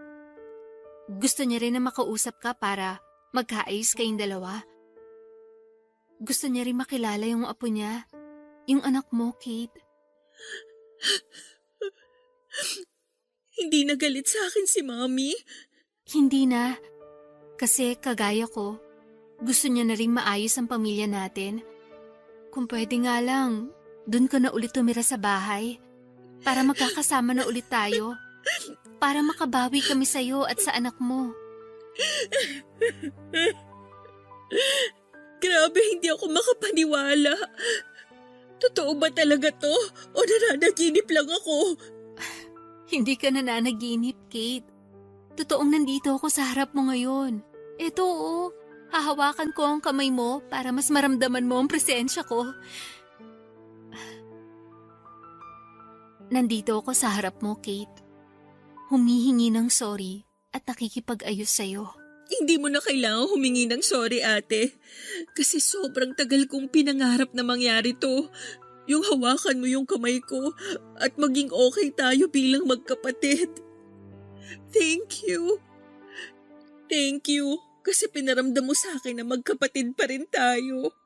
Gusto niya rin na makausap ka para magkaayos kayong dalawa. Gusto niya rin makilala yung apo niya, yung anak mo, Kate.
Hindi na galit sa akin si Mommy?
Hindi na. Kasi kagaya ko, gusto niya na rin maayos ang pamilya natin. Kung pwede nga lang, dun ka na ulit tumira sa bahay. Para magkakasama na ulit tayo. Para makabawi kami sa'yo at sa anak mo.
Grabe, hindi ako makapaniwala. Totoo ba talaga to? O nananaginip lang ako?
Hindi ka nananaginip, Kate. Totoong nandito ako sa harap mo ngayon. Eto, hahawakan ko ang kamay mo para mas maramdaman mo ang presensya ko. Nandito ako sa harap mo, Kate. Humihingi ng sorry at nakikipag-ayos sa'yo.
Hindi mo na kailangan humingi ng sorry, ate. Kasi sobrang tagal kong pinangarap na mangyari to. Yung hawakan mo yung kamay ko at maging okay tayo bilang magkapatid. Thank you. Thank you kasi pinaramdam mo sa akin na magkapatid pa rin tayo.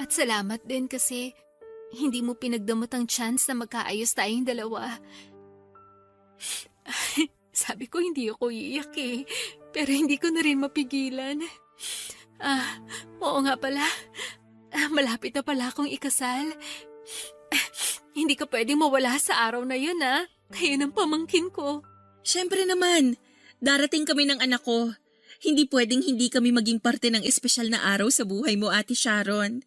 At salamat din kasi hindi mo pinagdamot ang chance na magkaayos tayong dalawa. Sabi ko hindi ako iiyak eh, pero hindi ko na rin mapigilan. Oo nga pala. Malapit na pala akong ikasal. Hindi ka pwedeng mawala sa araw na yun Kayo ng pamangkin ko.
Siyempre naman, darating kami ng anak ko. Hindi pwedeng hindi kami maging parte ng espesyal na araw sa buhay mo, Ate Sharon.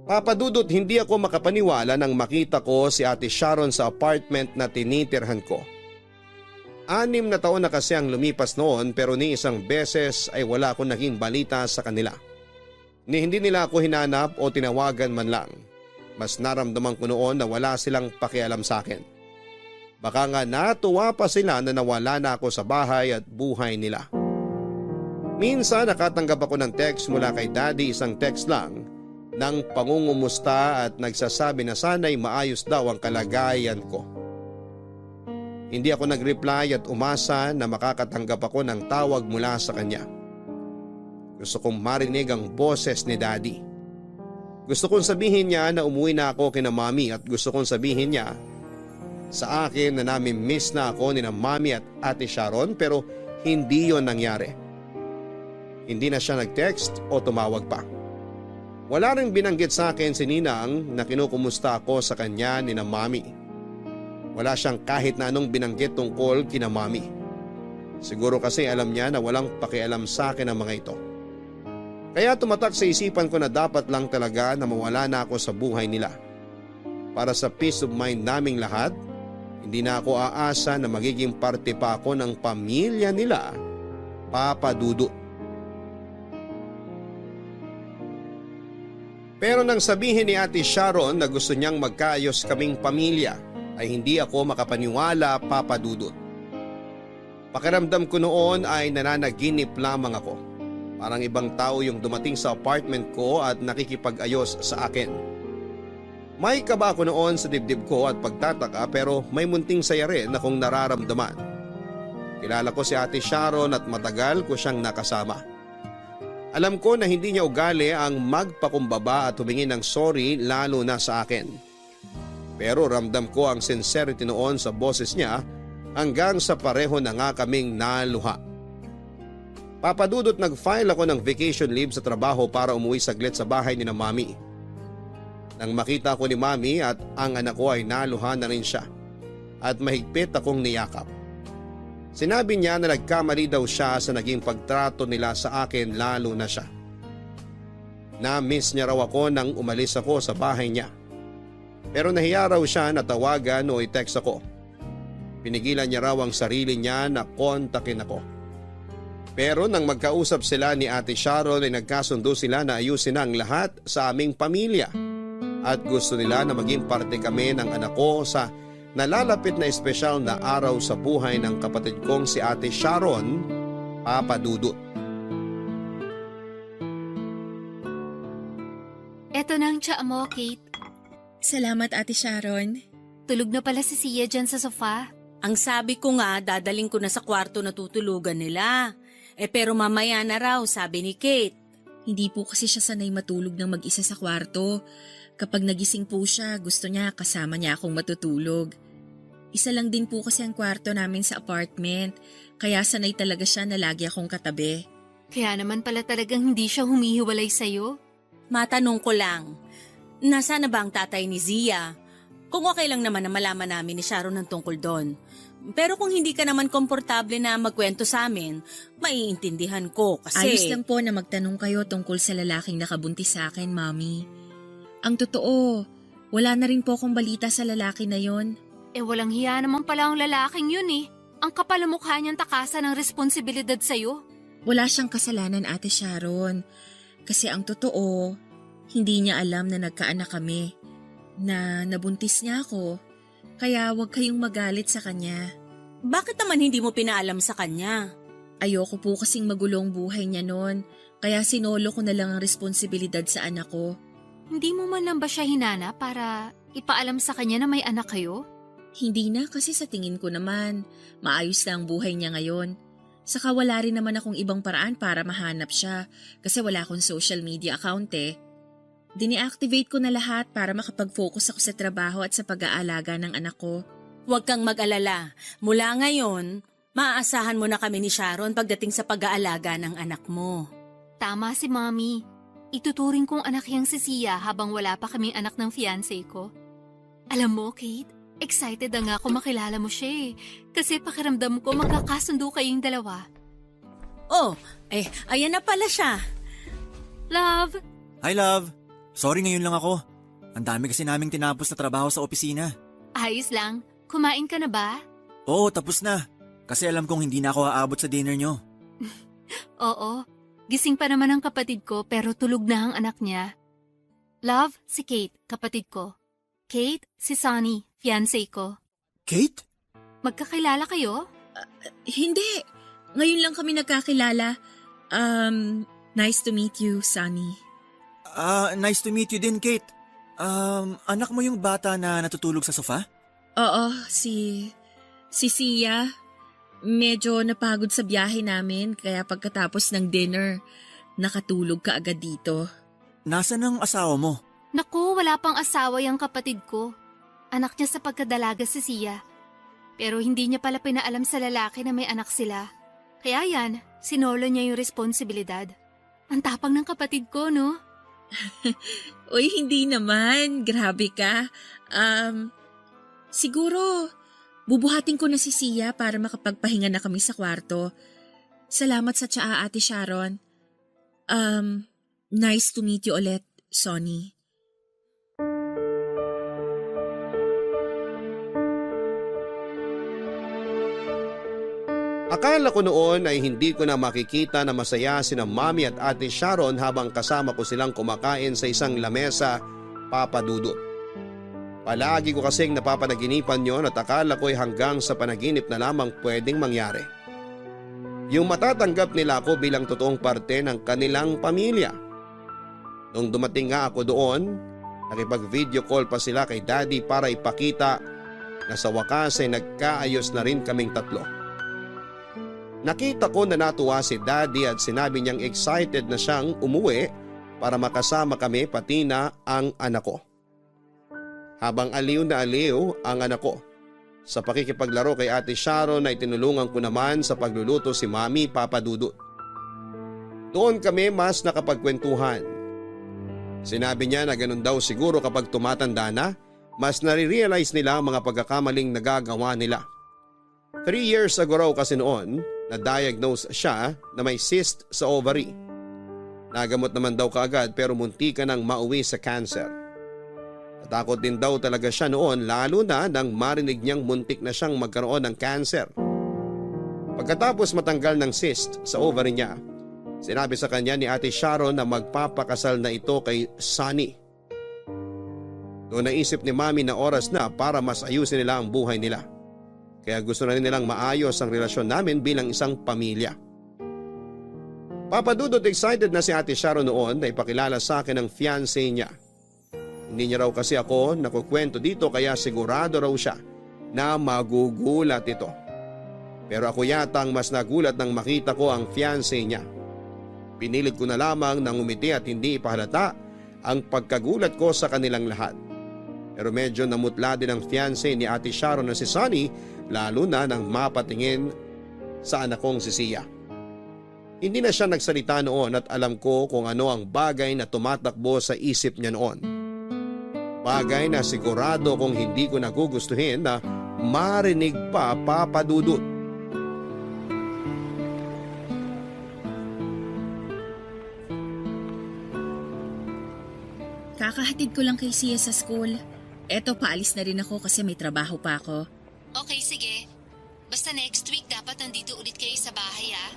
Papa Dudut, hindi ako makapaniwala nang makita ko si Ate Sharon sa apartment na tinitirhan ko. 6 na taon na kasi ang lumipas noon pero ni isang beses ay wala akong naging balita sa kanila. Ni hindi nila ako hinanap o tinawagan man lang. Mas naramdaman ko noon na wala silang pakialam sa akin. Baka nga natuwa pa sila na nawala na ako sa bahay at buhay nila. Minsan nakatanggap ako ng text mula kay Daddy, isang text lang, ng pangungumusta at nagsasabi na sana'y maayos daw ang kalagayan ko. Hindi ako nag-reply at umasa na makakatanggap ako ng tawag mula sa kanya. Gusto kong marinig ang boses ni Daddy. Gusto kong sabihin niya na umuwi na ako kina Mami at gusto kong sabihin niya sa akin na nami-miss na ako ni na Mami at Ate Sharon pero hindi yon nangyari. Hindi na siya nag-text o tumawag pa. Wala ring binanggit sa akin si Ninang na kinukumusta ako sa kanya ni na Mami. Wala siyang kahit na anong binanggit tungkol kina Mami. Siguro kasi alam niya na walang pakialam sa akin ang mga ito. Kaya tumatak sa isipan ko na dapat lang talaga na mawala na ako sa buhay nila. Para sa peace of mind naming lahat, hindi na ako aasa na magiging parte pa ako ng pamilya nila, Papa Dudut. Pero nang sabihin ni Ate Sharon na gusto niyang magkaayos kaming pamilya, ay hindi ako makapaniwala, Papa Dudut. Pakiramdam ko noon ay nananaginip lamang ako. Parang ibang tao yung dumating sa apartment ko at nakikipag-ayos sa akin. May kaba ako noon sa dibdib ko at pagtataka pero may munting saya rin akong nararamdaman. Kilala ko si Ate Sharon at matagal ko siyang nakasama. Alam ko na hindi niya ugali ang magpakumbaba at humingi ng sorry lalo na sa akin. Pero ramdam ko ang sincerity noon sa boses niya hanggang sa pareho na nga kaming naluha. Papadudot nag-file ako ng vacation leave sa trabaho para umuwi saglit sa bahay ni na Mami. Nang makita ko ni Mami at ang anak ko ay naluha na rin siya at mahigpit akong niyakap. Sinabi niya na nagkamali daw siya sa naging pagtrato nila sa akin lalo na siya. Na-miss niya raw ako nang umalis ako sa bahay niya. Pero nahiya raw siya na tawagan o i-text ako. Pinigilan niya raw ang sarili niya na kontakin ako. Pero nang magkausap sila ni Ate Sharon ay nagkasundo sila na ayusin ang lahat sa aming pamilya. At gusto nila na maging parte kami ng anak ko sa nalalapit na espesyal na araw sa buhay ng kapatid kong si Ate Sharon, Papa Dudut.
Eto na ang tsaa mo, Kate.
Salamat, Ate Sharon.
Tulog na pala si Sia dyan sa sofa.
Ang sabi ko nga, dadaling ko na sa kwarto na tutulugan nila. Pero mamaya na raw, sabi ni Kate.
Hindi po kasi siya sanay matulog ng mag-isa sa kwarto. Kapag nagising po siya, gusto niya kasama niya akong matutulog. Isa lang din po kasi ang kwarto namin sa apartment, kaya sanay talaga siya na lagi akong katabi.
Kaya naman pala talagang hindi siya humihiwalay sa'yo.
Matanong ko lang, nasaan na ba ang tatay ni Zia? Kung okay lang naman na malaman namin ni Sharon ng tungkol doon. Pero kung hindi ka naman komportable na magkwento sa amin, maiintindihan ko kasi…
Ayos lang po na magtanong kayo tungkol sa lalaking nakabuntis sa akin, Mami. Ang totoo, wala na rin po akong balita sa lalaki na yon.
Walang hiya naman pala ang lalaking yun eh. Ang kapal ang mukha niyang takasan ng responsibilidad sa'yo.
Wala siyang kasalanan, Ate Sharon. Kasi ang totoo, hindi niya alam na nagkaanak kami. Na nabuntis niya ako. Kaya huwag kayong magalit sa kanya.
Bakit naman hindi mo pinaalam sa kanya?
Ayoko po kasing magulong buhay niya noon. Kaya sinolo ko na lang ang responsibilidad sa anak ko.
Hindi mo man lang ba siya hinana para ipaalam sa kanya na may anak kayo?
Hindi na kasi sa tingin ko naman, maayos na ang buhay niya ngayon. Saka wala rin naman akong ibang paraan para mahanap siya kasi wala akong social media account eh. Dini-activate ko na lahat para makapag-focus ako sa trabaho at sa pag-aalaga ng anak ko.
Huwag kang mag-alala. Mula ngayon, maaasahan mo na kami ni Sharon pagdating sa pag-aalaga ng anak mo.
Tama si Mommy. Ituturing kong anak yang si Sia habang wala pa kaming anak ng fiancé ko. Alam mo, Kate, excited na nga ako makilala mo siya eh. Kasi pakiramdam ko magkakasundo kayong dalawa.
Oh, ayan na pala siya.
Love!
Hi, love. Sorry, ngayon lang ako. Ang dami kasi naming tinapos na trabaho sa opisina.
Ayos lang. Kumain ka na ba?
Oo, tapos na. Kasi alam kong hindi na ako aabot sa dinner nyo.
Oo, gising pa naman ang kapatid ko pero tulog na ang anak niya. Love, si Kate, kapatid ko. Kate, si Sunny, fiancé ko.
Kate?
Magkakilala kayo?
Hindi. Ngayon lang kami nagkakilala. Nice to meet you, Sunny.
Nice to meet you din, Kate. Anak mo yung bata na natutulog sa sofa?
Oo, si Sia. Medyo napagod sa biyahe namin kaya pagkatapos ng dinner, nakatulog ka agad dito.
Nasaan ang asawa mo?
Naku, wala pang asawa yung kapatid ko. Anak niya sa pagkadalaga si Sia. Pero hindi niya pala pinaalam sa lalaki na may anak sila. Kaya yan, sinolo niya yung responsibilidad. Ang tapang ng kapatid ko, no?
Uy, hindi naman. Grabe ka. Siguro, bubuhatin ko na si Sia para makapagpahinga na kami sa kwarto. Salamat sa tsaa, Ate Sharon. Nice to meet you ulit, Sonny.
Akala ko noon ay hindi ko na makikita na masaya sina Mami at Ate Sharon habang kasama ko silang kumakain sa isang lamesa, Papa Dudut. Palagi ko kasing napapanaginipan yon at akala ko ay hanggang sa panaginip na lamang pwedeng mangyari. Yung matatanggap nila ako bilang totoong parte ng kanilang pamilya. Nung dumating nga ako doon, nakipag-video call pa sila kay Daddy para ipakita na sa wakas ay nagkaayos na rin kaming tatlo. Nakita ko na natuwa si Daddy at sinabi niyang excited na siyang umuwi para makasama kami pati na ang anak ko. Habang aliw na aliw ang anak ko, sa pakikipaglaro kay Ate Sharon ay tinulungan ko naman sa pagluluto si Mami, Papa Dudut. Doon kami mas nakapagkwentuhan. Sinabi niya na ganun daw siguro kapag tumatanda na, mas nare-realize nila ang mga pagkakamaling nagagawa nila. 3 years ago raw kasi noon, na-diagnose siya na may cyst sa ovary. Nagamot naman daw kaagad pero munti ka nang mauwi sa cancer. Natakot din daw talaga siya noon lalo na nang marinig niyang muntik na siyang magkaroon ng cancer. Pagkatapos matanggal ng cyst sa ovary niya, sinabi sa kanya ni Ate Sharon na magpapakasal na ito kay Sunny. Doon naisip ni Mami na oras na para mas ayusin nila ang buhay nila. Kaya gusto na rin nilang maayos ang relasyon namin bilang isang pamilya. Papa Dudut, excited na si Ate Sharon noon na ipakilala sa akin ang fiancé niya. Hindi niya raw kasi ako nakukwento dito kaya sigurado raw siya na magugulat ito. Pero ako yata ang mas nagulat nang makita ko ang fiancé niya. Pinilit ko na lamang nang umiti at hindi ipahalata ang pagkagulat ko sa kanilang lahat. Pero medyo namutla din ang fiancé ni Ate Sharon na si Sunny lalo na nang mapatingin sa anak kong si Sia. Hindi na siya nagsalita noon at alam ko kung ano ang bagay na tumatakbo sa isip niya noon. Bagay na sigurado kung hindi ko nagugustuhin na marinig pa, Papa Dudut.
Kakahatid ko lang kay Sia sa school. Eto, paalis na rin ako kasi may trabaho pa ako.
Okay, sige. Basta next week dapat nandito ulit kayo sa bahay, ah.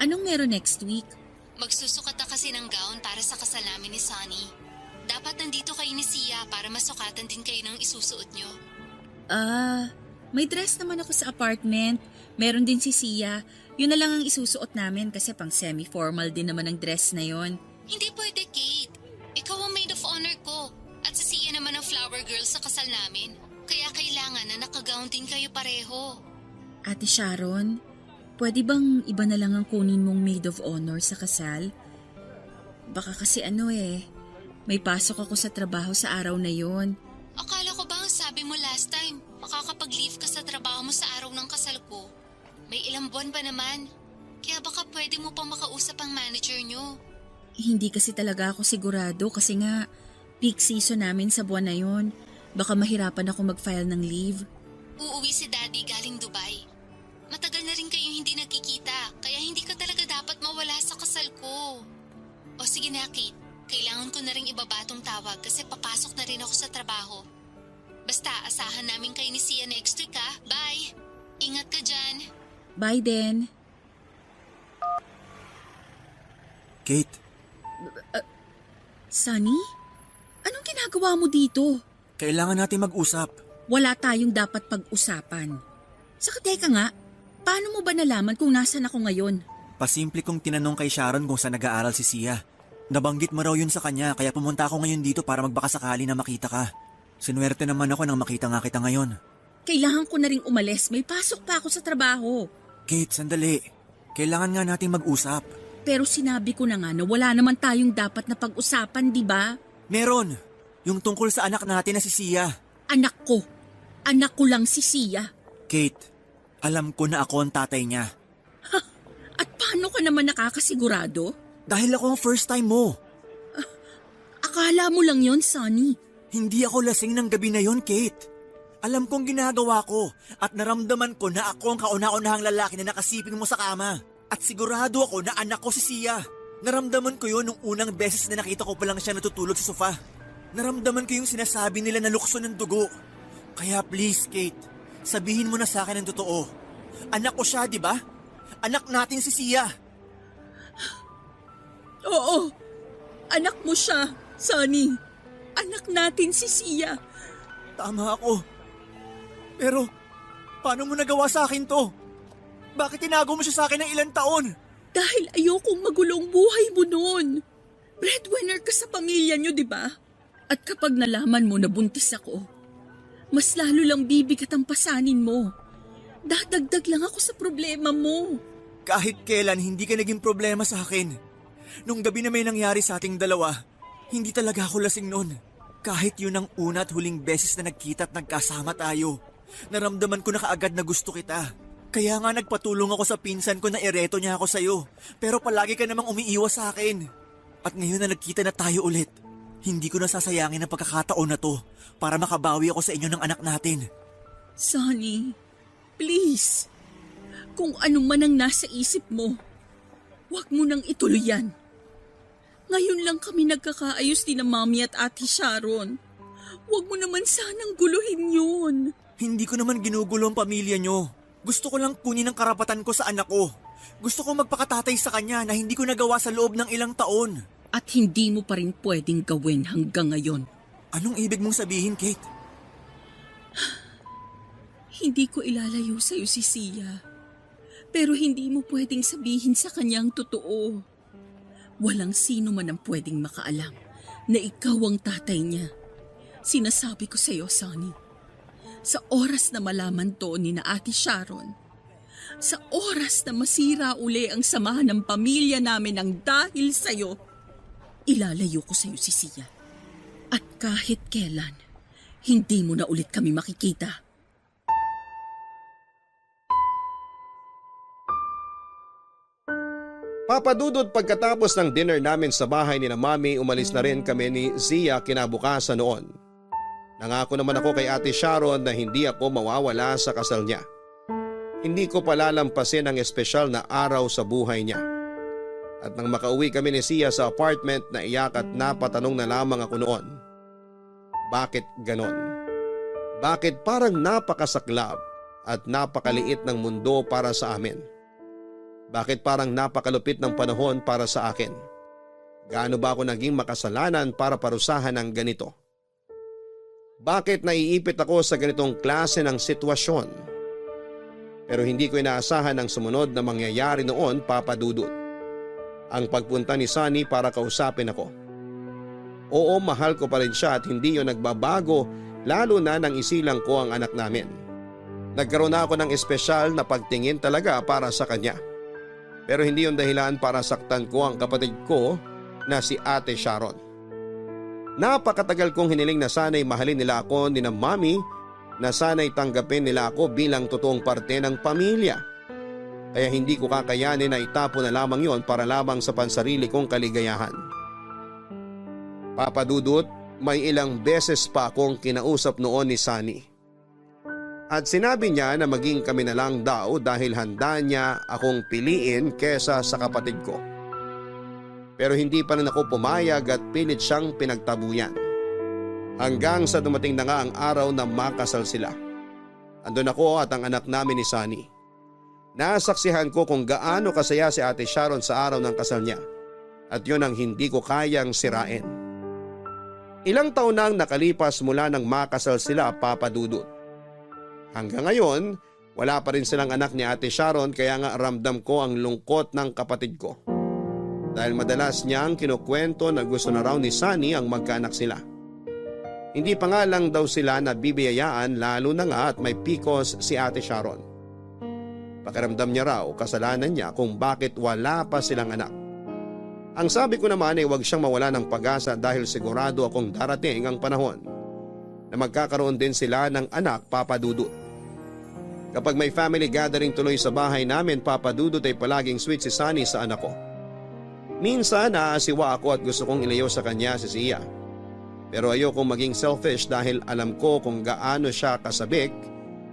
Anong meron next week?
Magsusukat na kasi ng gown para sa kasal namin ni Sunny. Dapat nandito kayo ni Sia para masukatan din kayo ng isusuot nyo.
May dress naman ako sa apartment. Meron din si Sia. Yun na lang ang isusuot namin kasi pang semi-formal din naman ang dress na yon.
Hindi pwede, Kate. Ikaw ang maid of honor ko. At si Sia naman ang flower girl sa kasal namin. Kaya kailangan na nakagown din kayo pareho.
Ate Sharon, pwede bang iba na lang ang kunin mong maid of honor sa kasal? Baka kasi may pasok ako sa trabaho sa araw na yon.
Akala ko ba ang sabi mo last time, makakapag-leave ka sa trabaho mo sa araw ng kasal ko? May ilang buwan pa naman. Kaya baka pwede mo pang makausap ang manager nyo.
Hindi kasi talaga ako sigurado kasi nga peak season namin sa buwan na yon. Baka mahirapan ako mag-file ng leave.
Uuwi si Daddy galing Dubai. Matagal na rin kayong hindi nagkikita, kaya hindi ka talaga dapat mawala sa kasal ko. O sige na, Kate. Kailangan ko na rin ibaba tong tawag kasi papasok na rin ako sa trabaho. Basta, asahan namin kayo ni Sia next week, ha? Bye! Ingat ka dyan!
Bye then.
Kate,
Sunny? Anong ginagawa mo dito?
kailangan natin mag-usap.
Wala tayong dapat pag-usapan. Saka teka nga, paano mo ba nalaman kung nasan ako ngayon?
Pasimple kong tinanong kay Sharon kung saan nag-aaral si Sia. Nabanggit mo raw yun sa kanya kaya pumunta ako ngayon dito para magbakasakali na makita ka. Sinuwerte naman ako nang makita nga kita ngayon.
Kailangan ko na ring umalis. May pasok pa ako sa trabaho.
Kate, sandali. Kailangan nga nating mag-usap.
Pero sinabi ko na nga na wala naman tayong dapat na pag-usapan, di ba?
Meron! Yung tungkol sa anak natin na si Sia.
Anak ko. Anak ko lang si Sia.
Kate, alam ko na ako ang tatay niya.
At paano ka naman nakakasigurado?
Dahil ako ang first time mo.
Akala mo lang yon, Sunny.
Hindi ako lasing ng gabi na yon, Kate. Alam kong ginagawa ko at naramdaman ko na ako ang kauna-unahang lalaki na nakasiping mo sa kama. At sigurado ako na anak ko si Sia. Naramdaman ko yon nung unang beses na nakita ko pa lang siya natutulog sa sofa. Naramdaman ko yung sinasabi nila na lukso ng dugo. Kaya please, Kate, sabihin mo na sa akin ang totoo. Anak ko siya, di ba? Anak natin si Sia.
Oo. Anak mo siya, Sunny. Anak natin si Sia.
Tama ako. Pero, paano mo nagawa sa akin to? Bakit tinago mo siya sa akin ng ilang taon?
Dahil ayokong magulong buhay mo noon. Breadwinner ka sa pamilya niyo, di ba? At kapag nalaman mo na buntis ako, mas lalo lang bibigat ang pasanin mo. Dadagdag lang ako sa problema mo.
Kahit kailan hindi ka naging problema sa akin. Nung gabi na may nangyari sa ating dalawa, hindi talaga ako lasing noon. Kahit yun ang una at huling beses na nagkita at nagkasama tayo. Naramdaman ko na kaagad na gusto kita. Kaya nga nagpatulong ako sa pinsan ko na ireto niya ako sa'yo. Pero palagi ka namang umiiwas sa akin. At ngayon na nagkita na tayo ulit, hindi ko nasasayangin ang pagkakataon na to para makabawi ako sa inyo ng anak natin.
Sunny, please. Kung ano man ang nasa isip mo, huwag mo nang ituloy yan. Ngayon lang kami nagkakaayos din ng Mami at Ate Sharon. Huwag mo naman sanang guluhin yun.
Hindi ko naman ginugulo ang pamilya nyo. Gusto ko lang kunin ang karapatan ko sa anak ko. Gusto ko magpakatatay sa kanya na hindi ko nagawa sa loob ng ilang taon.
At hindi mo pa rin pwedeng gawin hanggang ngayon.
Anong ibig mong sabihin, Kate?
Hindi ko ilalayo sa'yo si Sia. Pero hindi mo pwedeng sabihin sa kanya ang totoo. Walang sino man ang pwedeng makaalam na ikaw ang tatay niya. Sinasabi ko sa'yo, Sunny. Sa oras na malaman to ni na Ate Sharon, sa oras na masira uli ang samahan ng pamilya namin ang dahil sa'yo, ilalayo ko sa'yo si Sia. At kahit kailan, hindi mo na ulit kami makikita.
Papadudod pagkatapos ng dinner namin sa bahay ni na Mami, umalis na rin kami ni Zia kinabukasan noon. Nangako naman ako kay Ate Sharon na hindi ako mawawala sa kasal niya. Hindi ko palalampasin ang espesyal na araw sa buhay niya. At nang makauwi kami ni Zia sa apartment, naiyak at napatanong na lamang ako noon. Bakit ganon? Bakit parang napakasaklap at napakaliit ng mundo para sa amin? Bakit parang napakalupit ng panahon para sa akin? Gaano ba ako naging makasalanan para parusahan ng ganito? Bakit naiipit ako sa ganitong klase ng sitwasyon? Pero hindi ko inaasahan ang sumunod na mangyayari noon, Papa Dudut. Ang pagpunta ni Sunny para kausapin ako. Oo, mahal ko pa rin siya at hindi yun nagbabago, lalo na nang isilang ko ang anak namin. Nagkaroon na ako ng espesyal na pagtingin talaga para sa kanya. Pero hindi yun dahilan para saktan ko ang kapatid ko na si Ate Sharon. Napakatagal kong hiniling na sana'y mahalin nila ako ni na Mami, na sana'y tanggapin nila ako bilang totoong parte ng pamilya. Kaya hindi ko kakayanin na itapo na lamang yon para lamang sa pansarili kong kaligayahan. Papa Dudut, may ilang beses pa akong kinausap noon ni Sunny. At sinabi niya na maging kami na lang daw dahil handa niya akong piliin kesa sa kapatid ko. Pero hindi pa rin ako pumayag at pilit siyang pinagtabuyan. Hanggang sa dumating na nga ang araw na makasal sila. Andun ako at ang anak namin ni Sunny. Nasaksihan ko kung gaano kasaya si Ate Sharon sa araw ng kasal niya at yun ang hindi ko kayang sirain. Ilang taon nang nakalipas mula nang makasal sila, Papa Dudut. Hanggang ngayon, wala pa rin silang anak ni Ate Sharon kaya nga ramdam ko ang lungkot ng kapatid ko. Dahil madalas niyang kinukwento na gusto na raw ni Sunny ang magkaanak sila. Hindi pa nga lang daw sila nabibiyayaan lalo na nga at may PCOS si Ate Sharon. Pakiramdam niya raw kasalanan niya kung bakit wala pa silang anak. Ang sabi ko naman ay huwag siyang mawala ng pag-asa dahil sigurado akong darating ang panahon na magkakaroon din sila ng anak, Papa Dudut. Kapag may family gathering tuloy sa bahay namin, Papa Dudut, ay palaging sweet si Sunny sa anak ko. Minsan naasiwa ako at gusto kong ilayo sa kanya si Sia. Pero ayokong maging selfish dahil alam ko kung gaano siya kasabik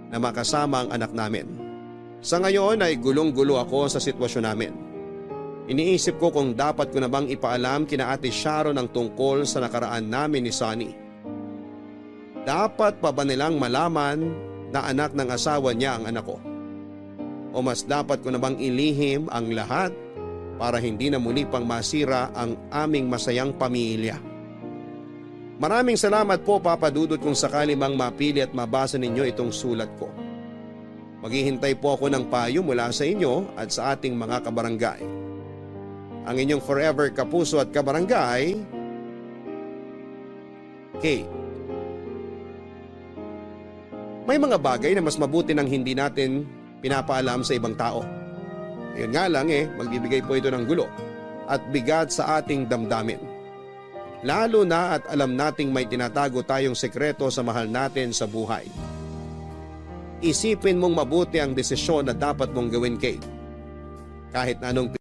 na makasama ang anak namin. Sa ngayon ay gulong-gulo ako sa sitwasyon namin. Iniisip ko kung dapat ko na bang ipaalam kina Ate Sharon ang tungkol sa nakaraan namin ni Sunny. Dapat pa ba nilang malaman na anak ng asawa niya ang anak ko? O mas dapat ko na bang ilihim ang lahat para hindi na muli pang masira ang aming masayang pamilya? Maraming salamat po, Papa Dudut, kung sakali mang mapili at mabasa ninyo itong sulat ko. Maghihintay po ako ng payo mula sa inyo at sa ating mga kabarangay. Ang inyong forever kapuso at kabarangay, Kate. May mga bagay na mas mabuti nang hindi natin pinapaalam sa ibang tao. Ayun nga lang magbibigay po ito ng gulo at bigat sa ating damdamin. Lalo na at alam nating may tinatago tayong sekreto sa mahal natin sa buhay. Isipin mong mabuti ang desisyon na dapat mong gawin, Kate. Kahit na anong